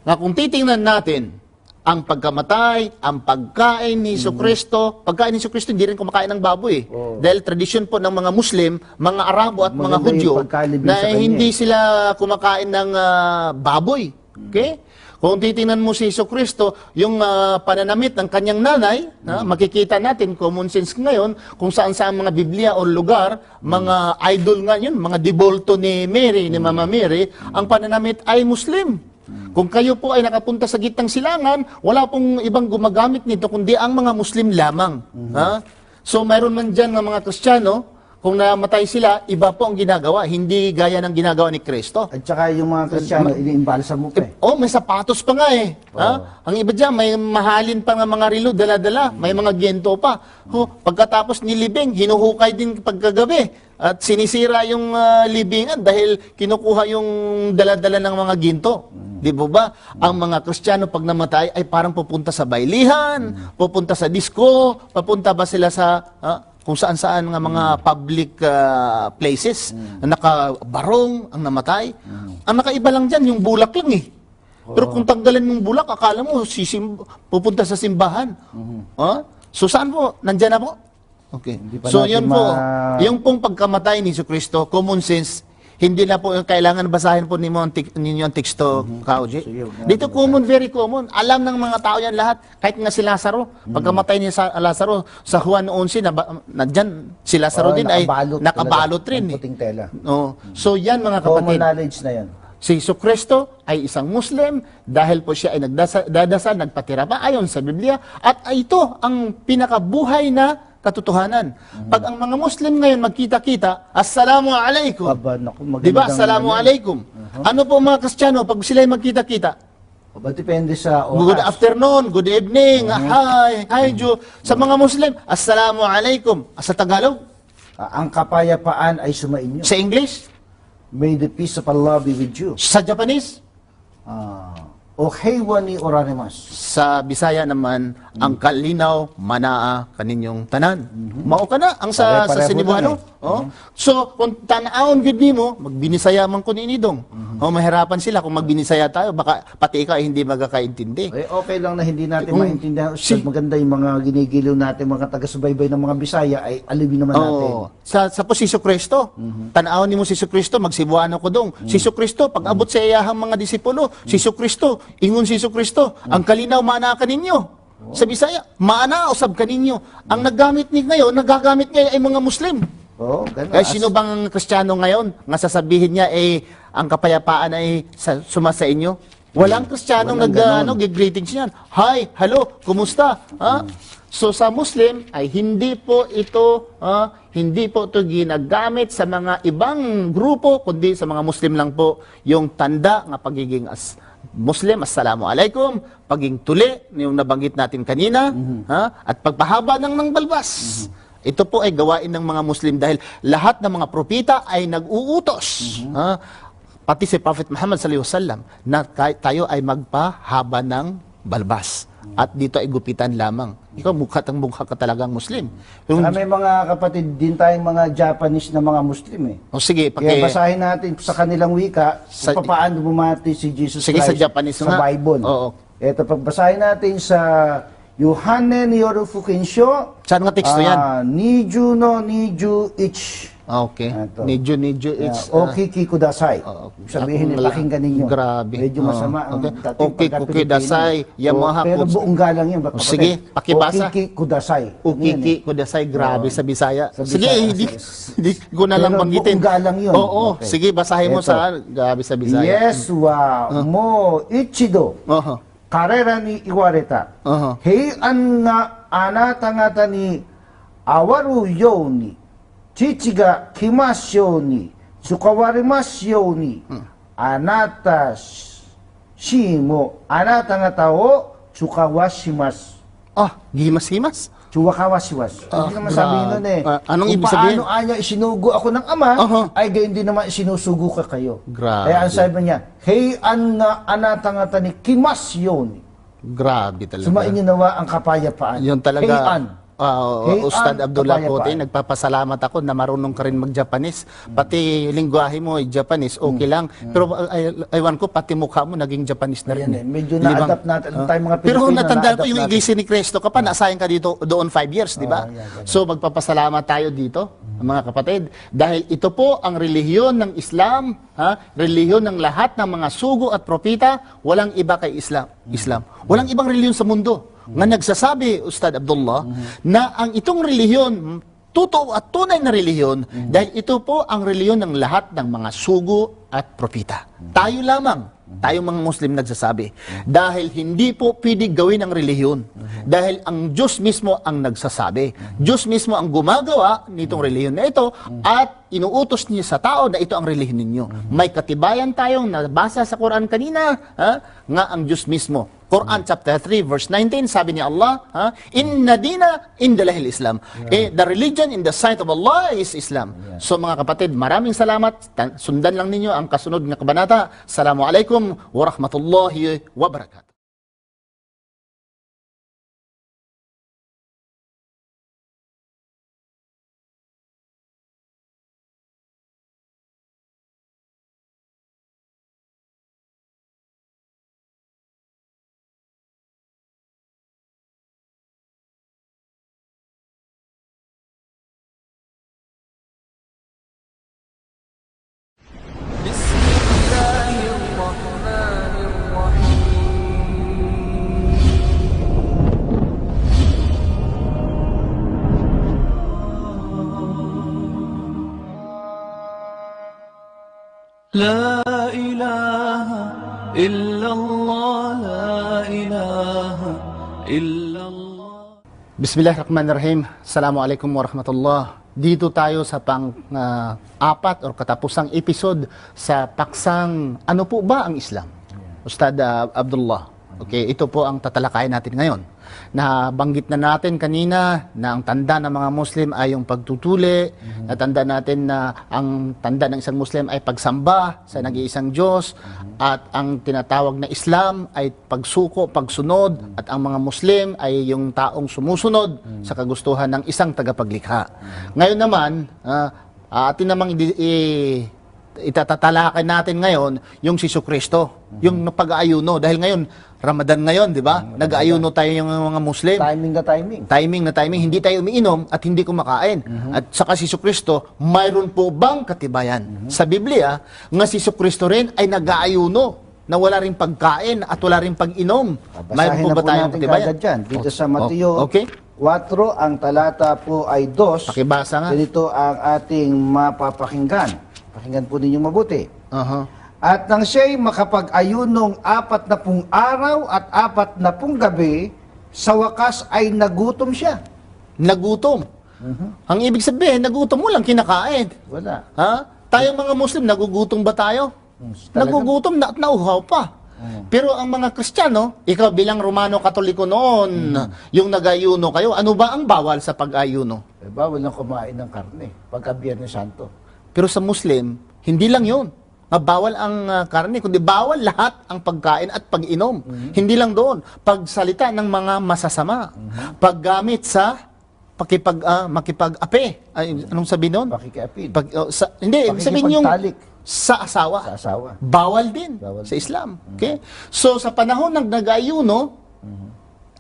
na kung titingnan natin, ang pagkamatay, ang pagkain ni Jesucristo, pagkain ni Jesucristo, hindi rin kumakain ng baboy. Dahil tradisyon po ng mga Muslim, mga Arabo at mga Maganda yung Hudyo, pagkalibing na sa kanya hindi sila kumakain ng baboy. Okay? Kung titingnan mo si Jesucristo, yung pananamit ng kanyang nanay, makikita natin, common sense ngayon, kung saan-saan mga Biblia o lugar, mga idol nga yun, mga debolto ni Mary, ni Mama Mary, ang pananamit ay Muslim. Kung kayo po ay nakapunta sa gitnang silangan, wala pong ibang gumagamit nito, kundi ang mga Muslim lamang. So, mayroon man dyan ng mga Kristiyano, kung namatay sila, iba po ang ginagawa, hindi gaya ng ginagawa ni Kristo. At saka yung mga Kristiyano, iniimbalsa mo pa eh. May sapatos pa nga eh. Ang iba dyan, may mahalin pa nga mga relo, dala-dala, may mga gento pa. Pagkatapos nilibing, hinuhukay din pagkagabi. At sinisira yung libingan dahil kinukuha yung dala-dala ng mga ginto. Di ba ba? Ang mga Kristiyano pag namatay ay parang pupunta sa bailihan, pupunta sa disco, papunta ba sila sa kung saan-saan nga mga public places na nakabarong ang namatay. Ang nakaiba lang dyan, yung bulak lang eh. Pero kung tanggalan ng bulak, akala mo pupunta sa simbahan. So saan po? Nandyan na po? Okay. So yun po, yung pong pagkamatay ni Jesucristo, common sense, hindi na po kailangan basahin po ninyo ang teksto, Kauji. Dito common, very common. Alam ng mga tao yan lahat. Kahit nga si Lazaro, pagkamatay ni Lazaro sa Juan 11, nandyan si Lazaro din ay nakabalot rin. Puting tela. So yan mga Common kapatid. knowledge na yan. Si Jesucristo ay isang Muslim dahil po siya ay nagdadasal, nagpatira pa ayon sa Biblia. At ito ang pinakabuhay na katotohanan. Pag ang mga Muslim ngayon magkita-kita, Assalamu alaikum. Aba, naku, magandang Diba? Assalamu naman yan. alaikum. Ano po mga Kristiyano, pag sila magkita-kita, Depende sa oras. good afternoon, good evening, hi Joe. Sa mga Muslim, Assalamu alaikum. Sa Tagalog, Ang kapayapaan ay sumainyo. sa English, May the peace of Allah be with you. sa Japanese, Oheiwa ni orarimasu. sa Bisaya naman, ang kalinaw, manaa, kaninyong tanan. Mao ka na, ang sa Pare-pareho Cebuano. lang So, kung tanaon gid nimo, magbinisaya man kun inidong. Mahirapan sila kung magbinisaya tayo, baka pati ikaw ay hindi magkakaintindi. Okay lang na hindi natin maintindihan. Maganda yung mga ginigiliw natin, mga taga-subaybay ng mga Bisaya, ay alibin naman natin. Sa po si Jesucristo, tanaw ni mo si Jesucristo, magsibuano ko dong. Si Jesucristo, pag abot sa iyahang mga disipulo, si Jesucristo, ingon si Jesucristo, ang kalinaw mana ka ninyo. Sa Bisaya, maana usab kaninyo. Ang naggamit ni ngayon, nagagamit ngayon ay mga Muslim. Oo, ganun. Kaya sino bang Kristiyano ngayon nga sasabihin niya ang kapayapaan ay sumasa inyo? Walang Kristiyanong Walang ganun. greetings niyan. Hi, hello, kumusta? Ha? So sa Muslim ay hindi po ito ginagamit sa mga ibang grupo kundi sa mga Muslim lang po yung tanda ng pagiging Muslim, assalamu alaikum, pagiging tuli, yung nabanggit natin kanina, at pagpahaba ng balbas. Ito po ay gawain ng mga Muslim dahil lahat ng mga propita ay nag-uutos. Pati si Prophet Muhammad sallallahu alaihi wasallam na tayo ay magpahaba ng balbas. At dito ay gupitan lamang. Ikaw, mukha ka talagang Muslim. Pero, May mga kapatid din tayong mga Japanese na mga Muslim eh. sige, Kaya basahin natin sa kanilang wika kung paano bumati si Jesus Sige, Christ sa Japanese sa nga. Bible. Oo. Ito, pagbasahin natin sa Yohane ni Yoru Fukinsho. Saan nga teksto yan? Niju no niju ich. Okay. Ito. Nidyo, it's... Okiki kudasai. Sabihin niyo, pakinggan ninyo. Grabe. Medyo masama ang Okay. dating Okiki pagka-Pilipino. kudasai, Yamaha Pero po. buong galang yan. Ba't Sige, kapatid? pakibasa. Okiki kudasai. Ukiki kudasay, grabe sa Bisaya. Sa Sige, Bisaya, hindi ko na lang Pero banggitin. buong galang yun. Oo, Okay. sige, basahin mo Eto. sa grabe sa Bisaya. Yes wa mo ichido. Oho. 彼らに言われた。 Oho. 平安があなた方にあわるように、父が来ますように、使われますように、あなたしもあなた方を使わします。 Ah, gimas-himas. Chuwakawas-was. Hindi naman sabi nun eh. Anong Kung ibig sabihin? paano anya isinugo ako ng ama, ay gayon din naman isinusugo ka kayo. Grabe. Kaya ang sabi niya, Heyan nga anatangata ni kimas yun. Grabe talaga. Sumain niyo nawa ang kapayapaan. Yun talaga. Heyan. Heyan, Ustad Abdullah kapayapaan. Kote, nagpapasalamat ako na marunong ka rin mag-Japanese. Pati lingwahe mo ay Japanese, okay lang. Pero aywan ko, pati mukha mo naging Japanese na rin. Ayan eh, medyo Libang- na-adapt natin. Tayo mga Pero Pilipino, natandaan ko na-adapt yung natin. Iglesia ni Cristo ka pa, nasayang ka dito doon 5 years, di ba? ganun. So magpapasalamat tayo dito, mga kapatid, dahil ito po ang relihiyon ng Islam, relihiyon ng lahat ng mga sugo at propita, walang iba kay Islam. Walang ibang relihiyon sa mundo. Nga nagsasabi, Ustad Abdullah, na ang itong relihiyon, totoo at tunay na relihiyon, dahil ito po ang relihiyon ng lahat ng mga sugo at propita. Tayo lamang, tayong mga Muslim nagsasabi, dahil hindi po pwede gawin ang relihiyon. Dahil ang Diyos mismo ang nagsasabi. Diyos mismo ang gumagawa nitong relihiyon na ito at inuutos niya sa tao na ito ang relihiyon ninyo. May katibayan tayong nabasa sa Quran kanina, nga ang Diyos mismo. Quran chapter 3 verse 19, sabi ni Allah, Inna dina indalahil Islam. The religion in the sight of Allah is Islam. So mga kapatid, maraming salamat. Sundan lang ninyo ang kasunod na kabanata. Assalamualaikum warahmatullahi wabarakatuh. بسم الله الرحمن الرحيم لا إله إلا الله لا إله إلا الله. Bismillahirrahmanirrahim. Assalamualaikum warahmatullah. Dito tayo sa pang-apat or katapusang episode sa paksang ano po ba ang Islam? Ustad Abdullah. Okay, ito po ang tatalakayin natin ngayon. Nabanggit na natin kanina na ang tanda ng mga Muslim ay yung pagtutuli. Natanda natin na ang tanda ng isang Muslim ay pagsamba sa nag-iisang Diyos. At ang tinatawag na Islam ay pagsuko, pagsunod. At ang mga Muslim ay yung taong sumusunod sa kagustuhan ng isang tagapaglikha. Ngayon naman, atin namang itatatalakay natin ngayon yung si Kristo, yung pag-aayuno. Dahil ngayon, Ramadan ngayon, di ba? Nag-aayuno tayo yung mga Muslim. Timing na timing. Timing na timing, hindi tayo umiinom at hindi kumakain. At saka si Kristo, mayroon po bang katibayan? Sa Biblia, nga si Kristo rin ay nag-aayuno na wala rin pagkain at wala rin pag-inom. Mayroon Basahin po na ba po tayong natin katibayan? kagad dyan. Dito sa Mateo Okay. 4, ang talata po ay 2. Pakibasa nga. Ganito ang ating mapapakinggan. Pakinggan po ninyo mabuti. Aha. At nang siya'y makapag-ayunong 40 araw at 40 gabi, sa wakas ay nagutom siya. Nagutom. Ang ibig sabihin, nagutom mo lang kinakain. Wala. Ha? Tayong mga Muslim, nagugutom ba tayo? Nagugutom na at nauhaw pa. Pero ang mga Kristiyano, ikaw bilang Romano Katoliko noon, yung nag-ayuno kayo, ano ba ang bawal sa pag-ayuno? Bawal lang kumain ng karne pagka Biyernes Santo. Pero sa Muslim, hindi lang yun. Bawal ang karne, kundi bawal lahat ang pagkain at pag-inom. Hindi lang doon. Pagsalita ng mga masasama. Paggamit sa makipag-ape. Ay, anong sabihin doon? Pakikiapid. Hindi, sabihin yung Pakikipagtalik sa asawa. sa asawa. Bawal din Bawal sa Islam. Okay? So, sa panahon ng nag-ayuno,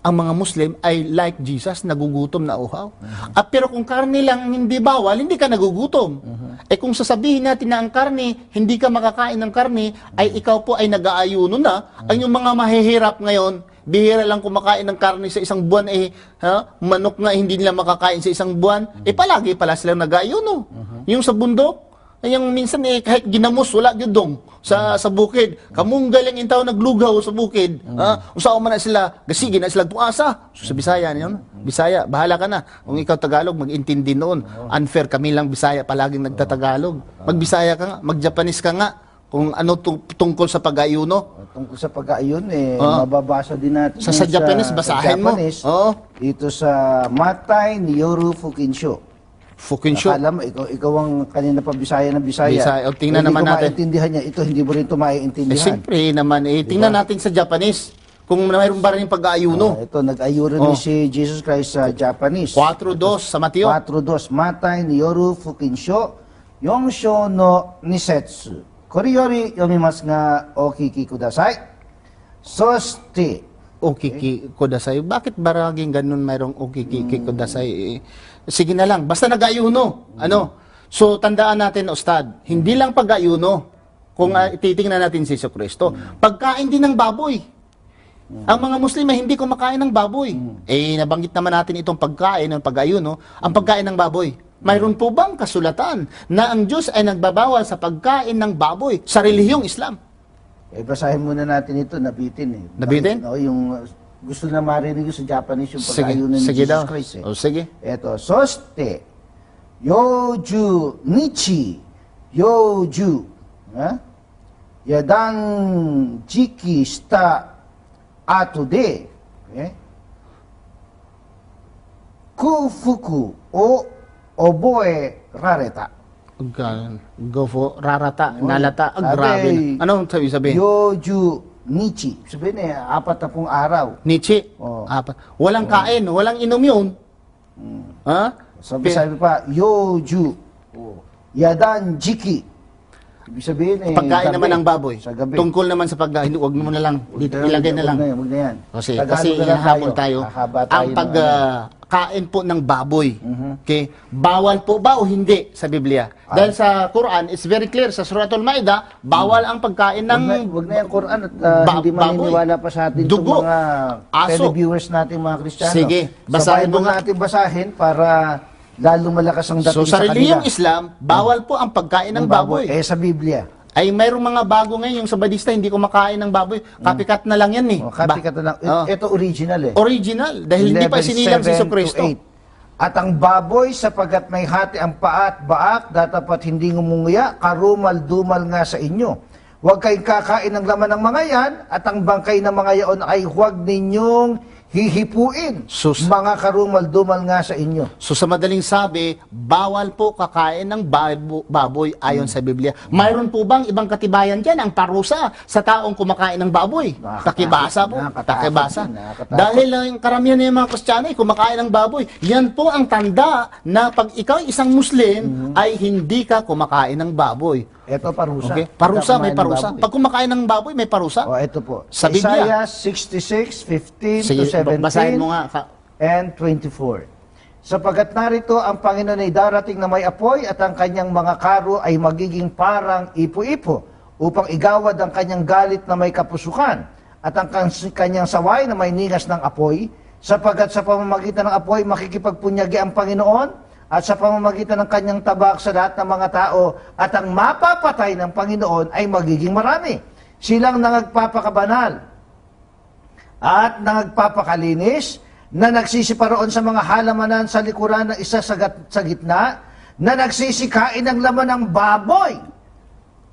ang mga Muslim ay like Jesus, nagugutom na uhaw. At pero kung karne lang hindi bawal, hindi ka nagugutom. Eh kung sasabihin natin na ang karne, hindi ka makakain ng karne, ay ikaw po ay nag-aayuno na, ang yung mga mahihirap ngayon, bihira lang kumakain ng karne sa isang buwan, manok nga hindi nila makakain sa isang buwan, palagi pala silang nag-aayuno. Yung sa bundok, yung minsan kahit ginamos, wala gyudong sa bukid. Kamong galing intaw naglugaw sa bukid. Usaw man na sila, gasigi na sila tuasa. So, sa Bisaya niyon, Bisaya, bahala ka na. Kung ikaw Tagalog, mag-intindi noon. Unfair, kami lang Bisaya palaging nagtatagalog. Mag-Bisaya ka nga, mag-Japanese ka nga. Kung ano tungkol sa pag-ayuno. Tungkol sa pag-ayun, mababasa din natin Sa Japanese, basahin mo. Dito sa Matay ni Yoru Fukinsho. Fukinsho. Akala mo, ikaw ang kanina pa Bisaya na Bisaya. Bisaya. O, tingnan naman natin. Hindi ko maintindihan niya. Ito, hindi mo rin ito maiintindihan. Siyempre naman, tingnan natin sa Japanese. Kung mayroon ba rin pag-ayuno. Ito, nag-ayuro ni si Jesus Christ sa Japanese. 4:2 sa Mateo. 4:2. Matay ni Yoru Fukinsho, Yonsho no Nisetsu. Koriyori yomimasu nga okiki kudasai. Soste. Okiki kudasai. Bakit baraging ganun mayroong okiki kudasai? Sige na lang, basta nag-ayuno. So, tandaan natin, Ustad, hindi lang pag-ayuno. Kung titingnan natin si Jesucristo, pagkain din ng baboy. Ang mga Muslim ay hindi kumakain ng baboy. Nabanggit naman natin itong pagkain ng pag-ayuno, ang pagkain ng baboy. Mayroon po bang kasulatan na ang Diyos ay nagbabawal sa pagkain ng baboy sa relihiyong Islam? Basahin muna natin ito, nabitin. Nabitin? Yung gusto na marinig sa Japanese yung pag-ayunan ni Jesus Christ. Sige. Ito, soste, yoju nichi, yoju, yadang jiki sta ato de, kufuku o oboe rareta. Gofo, rarata, nalata, grabe. Anong sabihin? Yoju nichi. Sabihin 40 araw. Nichi. Walang kain, walang inom yun. Sabi pa, yoju. Yadan jiki. Ibig sabihin pagkain gabi, naman ng baboy. Sa gabi. Tungkol naman sa pagkain, huwag mo na lang, dito ilagay na lang. Huwag na yan. Kasi na lang hinahabol tayo. Ang pagkain po ng baboy. Okay? Bawal po ba o hindi sa Biblia? Dahil sa Quran, it's very clear, sa Suratul Maida, bawal ang pagkain ng Huwag na yung Quran at hindi maniniwala pa sa atin itong mga televiewers natin, mga Kristiyano. Sige, basahin mo nga. natin basahin para lalo malakas ang dating So sa sa kanila. relihiyong Islam, bawal po ang pagkain ng baboy. Sa Biblia. Ay mayroong mga bago ngayon, yung sa Badista, hindi kumakain ng baboy. Copycat na lang yan Copycat na lang. Ito original Original, dahil hindi pa sinilang si Jesucristo. At ang baboy, sapagat may hati ang paa at baak, datapat hindi ngumunguya, karumal-dumal nga sa inyo. Huwag kayong kakain ng laman ng mga yan, at ang bangkay ng mga yaon ay huwag ninyong hihipuin. Mga karumal-dumal nga sa inyo. So sa madaling sabi, bawal po kakain ng baboy ayon sa Biblia. Mayroon po bang ibang katibayan dyan? Ang parusa sa taong kumakain ng baboy. Takibasa po. Takibasa. Dahil ang karamihan ng mga Kristiyano ay kumakain ng baboy. Yan po ang tanda na pag ikaw isang Muslim, ay hindi ka kumakain ng baboy. Ito parusa. Okay? Parusa, may parusa. Pag kumakain ng baboy, may parusa. Ito po. Sa Biblia. Isaiah 66:15 Sige, to 17 basahin mo nga. and 24. Sapagat narito ang Panginoon ay darating na may apoy at ang kanyang mga karo ay magiging parang ipo-ipo upang igawad ang kanyang galit na may kapusukan at ang kanyang saway na may ningas ng apoy sapagkat sa pamamagitan ng apoy makikipagpunyagi ang Panginoon at sa pamamagitan ng kanyang tabak sa lahat ng mga tao at ang mapapatay ng Panginoon ay magiging marami. Silang nagpapakabanal at nagpapakalinis na nagsisiparoon sa mga halamanan sa likuran ng isa sa gitna, na nagsisikain ng laman ng baboy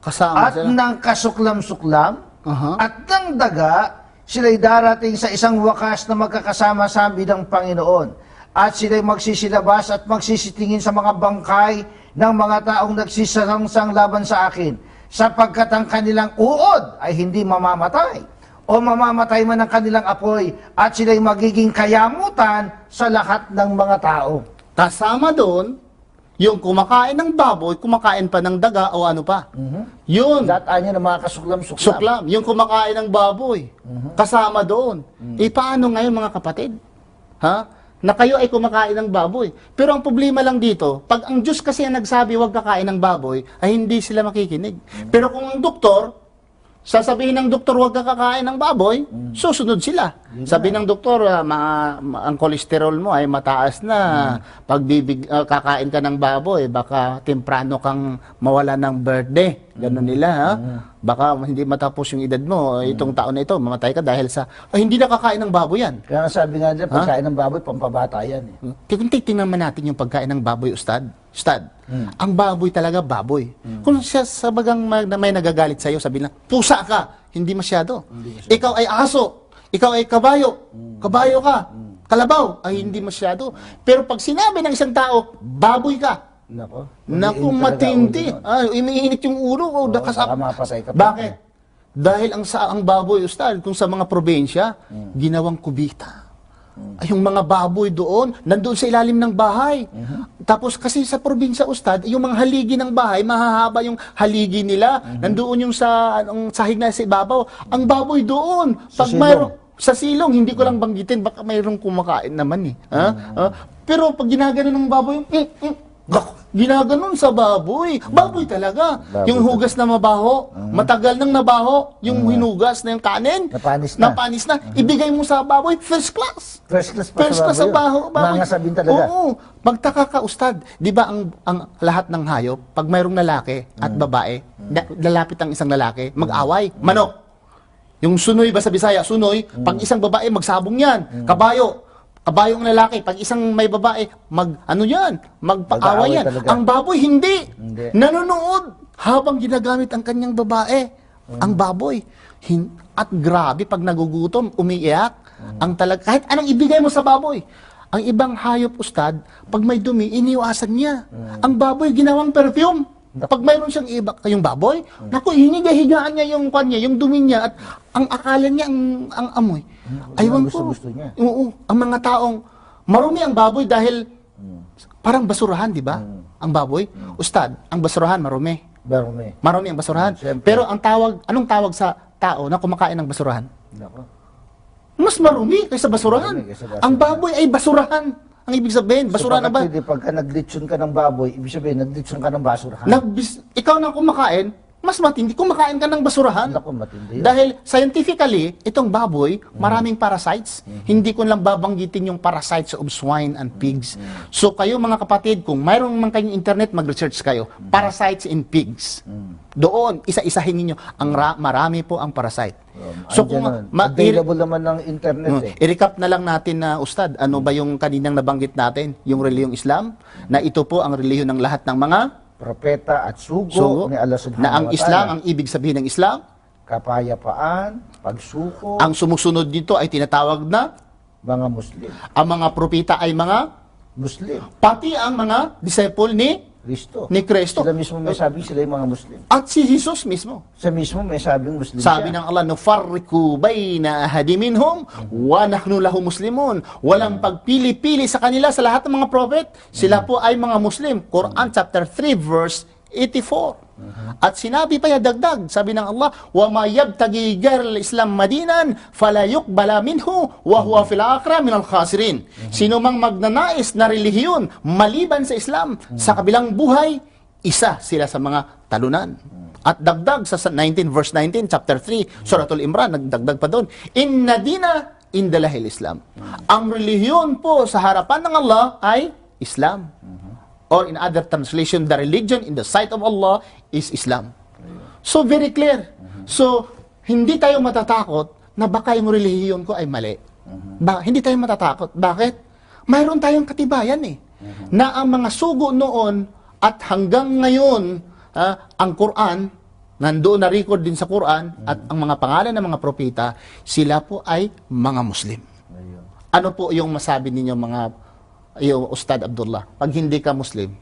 Kasama at sila. ng kasuklam-suklam Aha. at ng daga, sila'y darating sa isang wakas na magkakasama-sabi ng Panginoon. At sila'y magsisilabas at magsisitingin sa mga bangkay ng mga taong nagsisarangsang laban sa akin, sapagkat ang kanilang uod ay hindi mamamatay, o mamamatay man ang kanilang apoy, at sila'y magiging kayamutan sa lahat ng mga tao. Kasama doon, yung kumakain ng baboy, kumakain pa ng daga o ano pa. Yun. Dataan niya ng mga kasuklam-suklam. Suklam, yung kumakain ng baboy, kasama doon. Paano ngayon mga kapatid? Ha? Na kayo ay kumakain ng baboy. Pero ang problema lang dito, pag ang Diyos kasi ang nagsabi huwag kakain ng baboy, ay hindi sila makikinig. Pero kung ang doktor, sasabihin ng doktor huwag kakain ng baboy, susunod sila. Sabi ng doktor, ang kolesterol mo ay mataas na. Pag kakain ka ng baboy, baka temprano kang mawala ng birthday. Ganun nila, ha? Baka hindi matapos yung edad mo. Itong taon na ito, mamatay ka dahil sa, hindi na kakain ng baboy yan. Kaya nga sabi nga nila, pagkain ng baboy, pampabata yan. Kung titingnan man natin yung pagkain ng baboy, Ustad, ang baboy talaga baboy. Kung siya sabagang may nagagalit sa'yo, sabi na, pusa ka, hindi masyado. Ikaw ay aso, ikaw ay kabayo, kabayo ka, kalabaw, ay hindi masyado. Pero pag sinabi ng isang tao, baboy ka, Naku, matindi. Umiinit yung ulo ko. Baka mapatay ka pa. Bakit? Dahil ang baboy, Ustad, kung sa mga probensya, ginawang kubita. Ay, yung mga baboy doon, nandoon sa ilalim ng bahay. Tapos kasi sa probinsya, Ustad, yung mga haligi ng bahay, mahahaba yung haligi nila. Nandoon yung sa sahig na sa ibabaw. Ang baboy doon, pag mayroong sa silong, hindi ko lang banggitin, baka mayroong kumakain naman eh. Pero pag ginagano ng baboy, ginaganon sa baboy. Baboy talaga. Yung hugas na mabaho, matagal nang nabaho, yung hinugas na yung kanin, napanis na. Ibigay mo sa baboy, first class. First class sa baboy. Nangasabin talaga. Oo. Pagtaka ka, Ustad, di ba ang lahat ng hayop, pag mayroong lalaki at babae, lalapit ang isang lalaki, mag-away, manok. Yung sunoy ba sa Bisaya, sunoy, pag isang babae, magsabong yan. Kabayong lalaki, pag isang may babae, magpaaway yan. Ang baboy, hindi. Nanonood habang ginagamit ang kanyang babae. Ang baboy. At grabe, pag nagugutom, umiiyak. Kahit anong ibigay mo sa baboy. Ang ibang hayop, Ustad, pag may dumi, iniwasan niya. Ang baboy, ginawang perfume. Pag mayroon siyang iba kayong baboy, naku, hiniga-higaan niya yung kanya, yung dumi niya, at ang akala niya, ang amoy. Aywan ko. Oo, ang mga taong, marumi ang baboy dahil parang basurahan, di ba? Ang baboy. Ustad, ang basurahan, marumi. Marumi ang basurahan. Pero anong tawag sa tao na kumakain ng basurahan? Mas marumi kaysa basurahan. Ang baboy ay basurahan. Ang ibig sabihin, basurahan na ba? Pagka naglitsyon ka ng baboy, ibig sabihin, naglitsyon ka ng basurahan. Ikaw na kumakain, mas matindi, kumakain ka ng basurahan. Naku, matindi. Dahil scientifically, itong baboy, maraming parasites. Hindi ko lang babanggitin yung parasites of swine and pigs. So kayo mga kapatid, kung mayroong man kayong internet, mag-research kayo. Parasites in pigs. Doon, isa-isahin ninyo. Marami po ang parasite. So kung available naman ng internet I-recap na lang natin na, Ustad, ano ba yung kaninang nabanggit natin? Yung relihiyong Islam, na ito po ang relihiyon ng lahat ng mga propeta at sugo ni Allah subhanahu wa ta'ala. Na ang Islam, ang ibig sabihin ng Islam, kapayapaan, pagsuko. Ang sumusunod dito ay tinatawag na mga Muslim. Ang mga propeta ay mga Muslim. Pati ang mga disciple ni Kristo. Sila mismo may sabing sila yung mga Muslim. At si Jesus mismo. Siya mismo may sabing Muslim Sabi siya. ng Allah, nufarriku bayna ahadi minhum wa nahnu lahu muslimun. Walang pagpili-pili sa kanila sa lahat ng mga prophet. Sila po ay mga Muslim. Quran chapter 3 verse 84. At sinabi pa dagdag, sabi ng Allah, wa ma yabtagi ghayral islam madinan fala yuqbala minhu wa huwa fil akhirah minal khasirin. Sino mang magnanais na relihiyon maliban sa Islam sa kabilang buhay, isa sila sa mga talunan. At dagdag sa 19 verse 19 chapter 3 Suratul Imran, nagdagdag pa doon, inna dina indalahil Islam. Ang relihiyon po sa harapan ng Allah ay Islam. Or in other translation, the religion in the sight of Allah is Islam. So very clear. So hindi tayo matatakot na baka yung relihiyon ko ay mali. Hindi tayo matatakot. Bakit? Mayroon tayong katibayan na ang mga sugo noon at hanggang ngayon, ang Quran, nandoon na record din sa Quran, at ang mga pangalan ng mga propeta, sila po ay mga Muslim. Ano po yung masabi ninyo yung Ustad Abdullah? Pag hindi ka Muslim,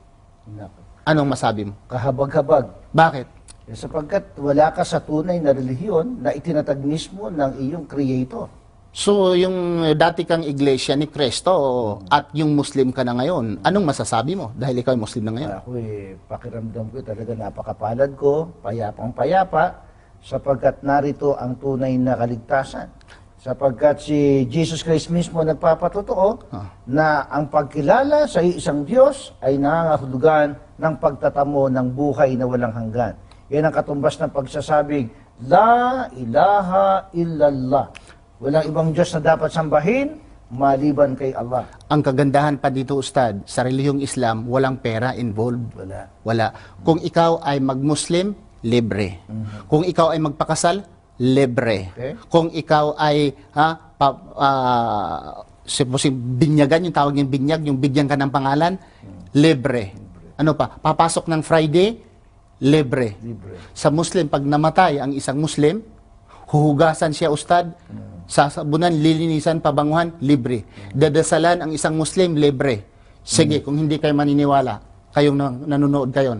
anong masabi mo? Kahabag-habag. Bakit? Sapagkat wala ka sa tunay na relihiyon na itinatag mismo ng iyong Creator. So, yung dati kang iglesia ni Cristo at yung Muslim ka na ngayon, anong masasabi mo? Dahil ikaw ay Muslim na ngayon. Ako pakiramdam ko talaga napakapalad ko, payapang-payapa, sapagkat narito ang tunay na kaligtasan. Sapagkat si Jesus Christ mismo nagpapatotoo na ang pagkilala sa isang Diyos ay nangangahulugan ng pagtatamo ng buhay na walang hanggan. Yan ang katumbas ng pagsasabing, La ilaha illallah. Walang ibang Diyos na dapat sambahin maliban kay Allah. Ang kagandahan pa dito, Ustad, sa relihiyong Islam, walang pera involved. Wala. Kung ikaw ay mag-Muslim, libre. Kung ikaw ay magpakasal, libre. Okay. Kung ikaw ay binyagan, yung tawag yung binyag, yung bigyan ka ng pangalan, libre. Ano pa? Papasok ng Friday, libre. Sa Muslim, pag namatay ang isang Muslim, huhugasan siya, Ustad, sasabunan, lilinisan, pabanguhan, libre. Dadasalan ang isang Muslim, libre. Sige, kung hindi kayo maniniwala, kayong nanonood kayo,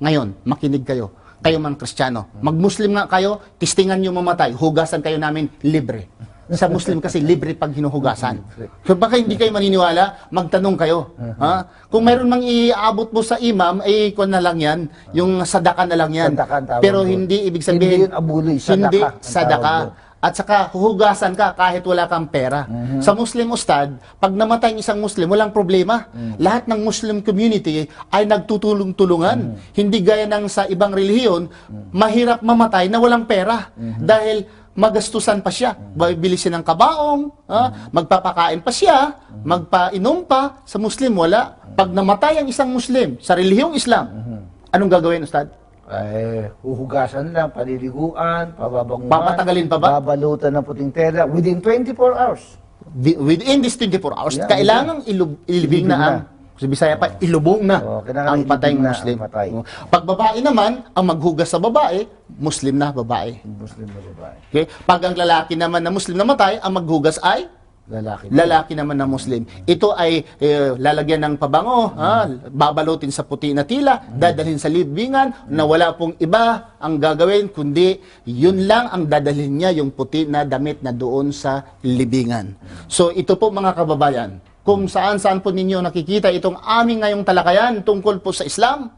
ngayon, makinig kayo. Kayo man Kristiyano. Mag-Muslim nga kayo, tistingan nyo mamatay, hugasan kayo namin, libre. Sa Muslim kasi libre pag hinuhugasan. So baka hindi kayo maniniwala, magtanong kayo. Kung mayroon mang iaabot mo sa imam, kung na lang yan, yung sadaka na lang yan. Pero hindi ibig sabihin, hindi yun abuloy, hindi sadaka. At saka huhugasan ka kahit wala kang pera. Sa Muslim, Ustad, pag namatay ang isang Muslim, walang problema. Lahat ng Muslim community ay nagtutulong-tulungan. Hindi gaya ng sa ibang relihiyon, mahirap mamatay na walang pera. Dahil magastusan pa siya. Bibili siya ng kabaong, magpapakain pa siya, magpainom pa. Sa Muslim, wala. Pag namatay ang isang Muslim sa relihiyong Islam, anong gagawin, Ustad? Huhugasan lang, paliliguan, pababangunan. Papatagalin pa ba? Babalutan ng puting tela within 24 hours. Within these 24 hours, kailangang ilibing na ang, sa Bisaya pa, ilubong na ang patayng Muslim. Pag babae naman, ang maghugas sa babae, Muslim na babae. Muslim na babae. Okay? Pag ang lalaki naman na Muslim na matay, ang maghugas ay lalaki naman na Muslim. Ito ay lalagyan ng pabango, babalutin sa puti na tila, dadalhin sa libingan, na wala pong iba ang gagawin, kundi yun lang ang dadalhin niya, yung puti na damit na doon sa libingan. So ito po mga kababayan, kung saan-saan po ninyo nakikita itong aming ngayong talakayan tungkol po sa Islam,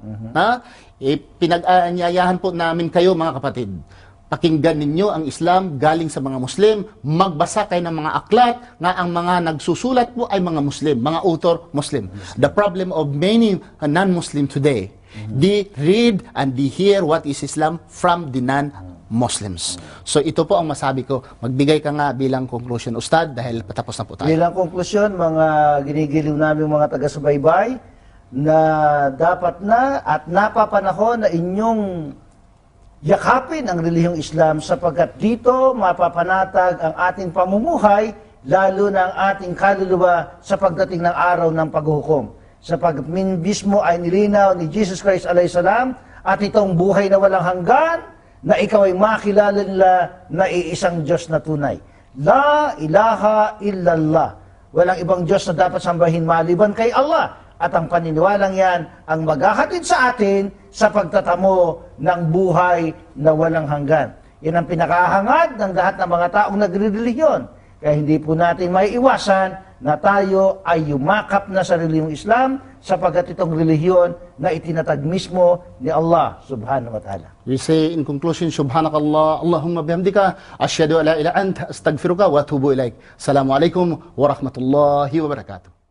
pinag-aanyayahan po namin kayo mga kapatid. Pakinggan ninyo ang Islam galing sa mga Muslim, magbasa kayo ng mga aklat na ang mga nagsusulat po ay mga Muslim, mga author Muslim. The problem of many non-Muslim today, they read and they hear what is Islam from the non-Muslims. So ito po ang masabi ko. Magbigay ka nga bilang conclusion, Ustad, dahil patapos na po tayo. Bilang konklusyon, mga ginigiliw namin mga taga-subaybay, na dapat na at napapanahon na inyong yakapin ang relihiyong Islam sapagkat dito mapapanatag ang ating pamumuhay, lalo na ang ating kaluluwa sa pagdating ng araw ng paghuhukom. Sapagkat mismo ay nilinaw ni Jesus Christ alayhisalam at itong buhay na walang hanggan na ikaw ay makilala nila na iisang Diyos na tunay. La ilaha illallah. Walang ibang Diyos na dapat sambahin maliban kay Allah. At ang paniniwalang yan ang maghahatid sa atin sa pagtatamo ng buhay na walang hanggan. Yan ang pinakahangad ng lahat ng mga taong nagre-relihiyon. Kaya hindi po natin maiiwasan na tayo ay yumakap na sa relihiyong Islam sapagkat itong relihiyon na itinatag mismo ni Allah subhanahu wa ta'ala. We say in conclusion, Subhanakallah, Allahumma bihamdika, asyhadu an la ilaha illa anta, astaghfiruka wa atubu ilaik. Assalamualaikum warahmatullahi wabarakatuh.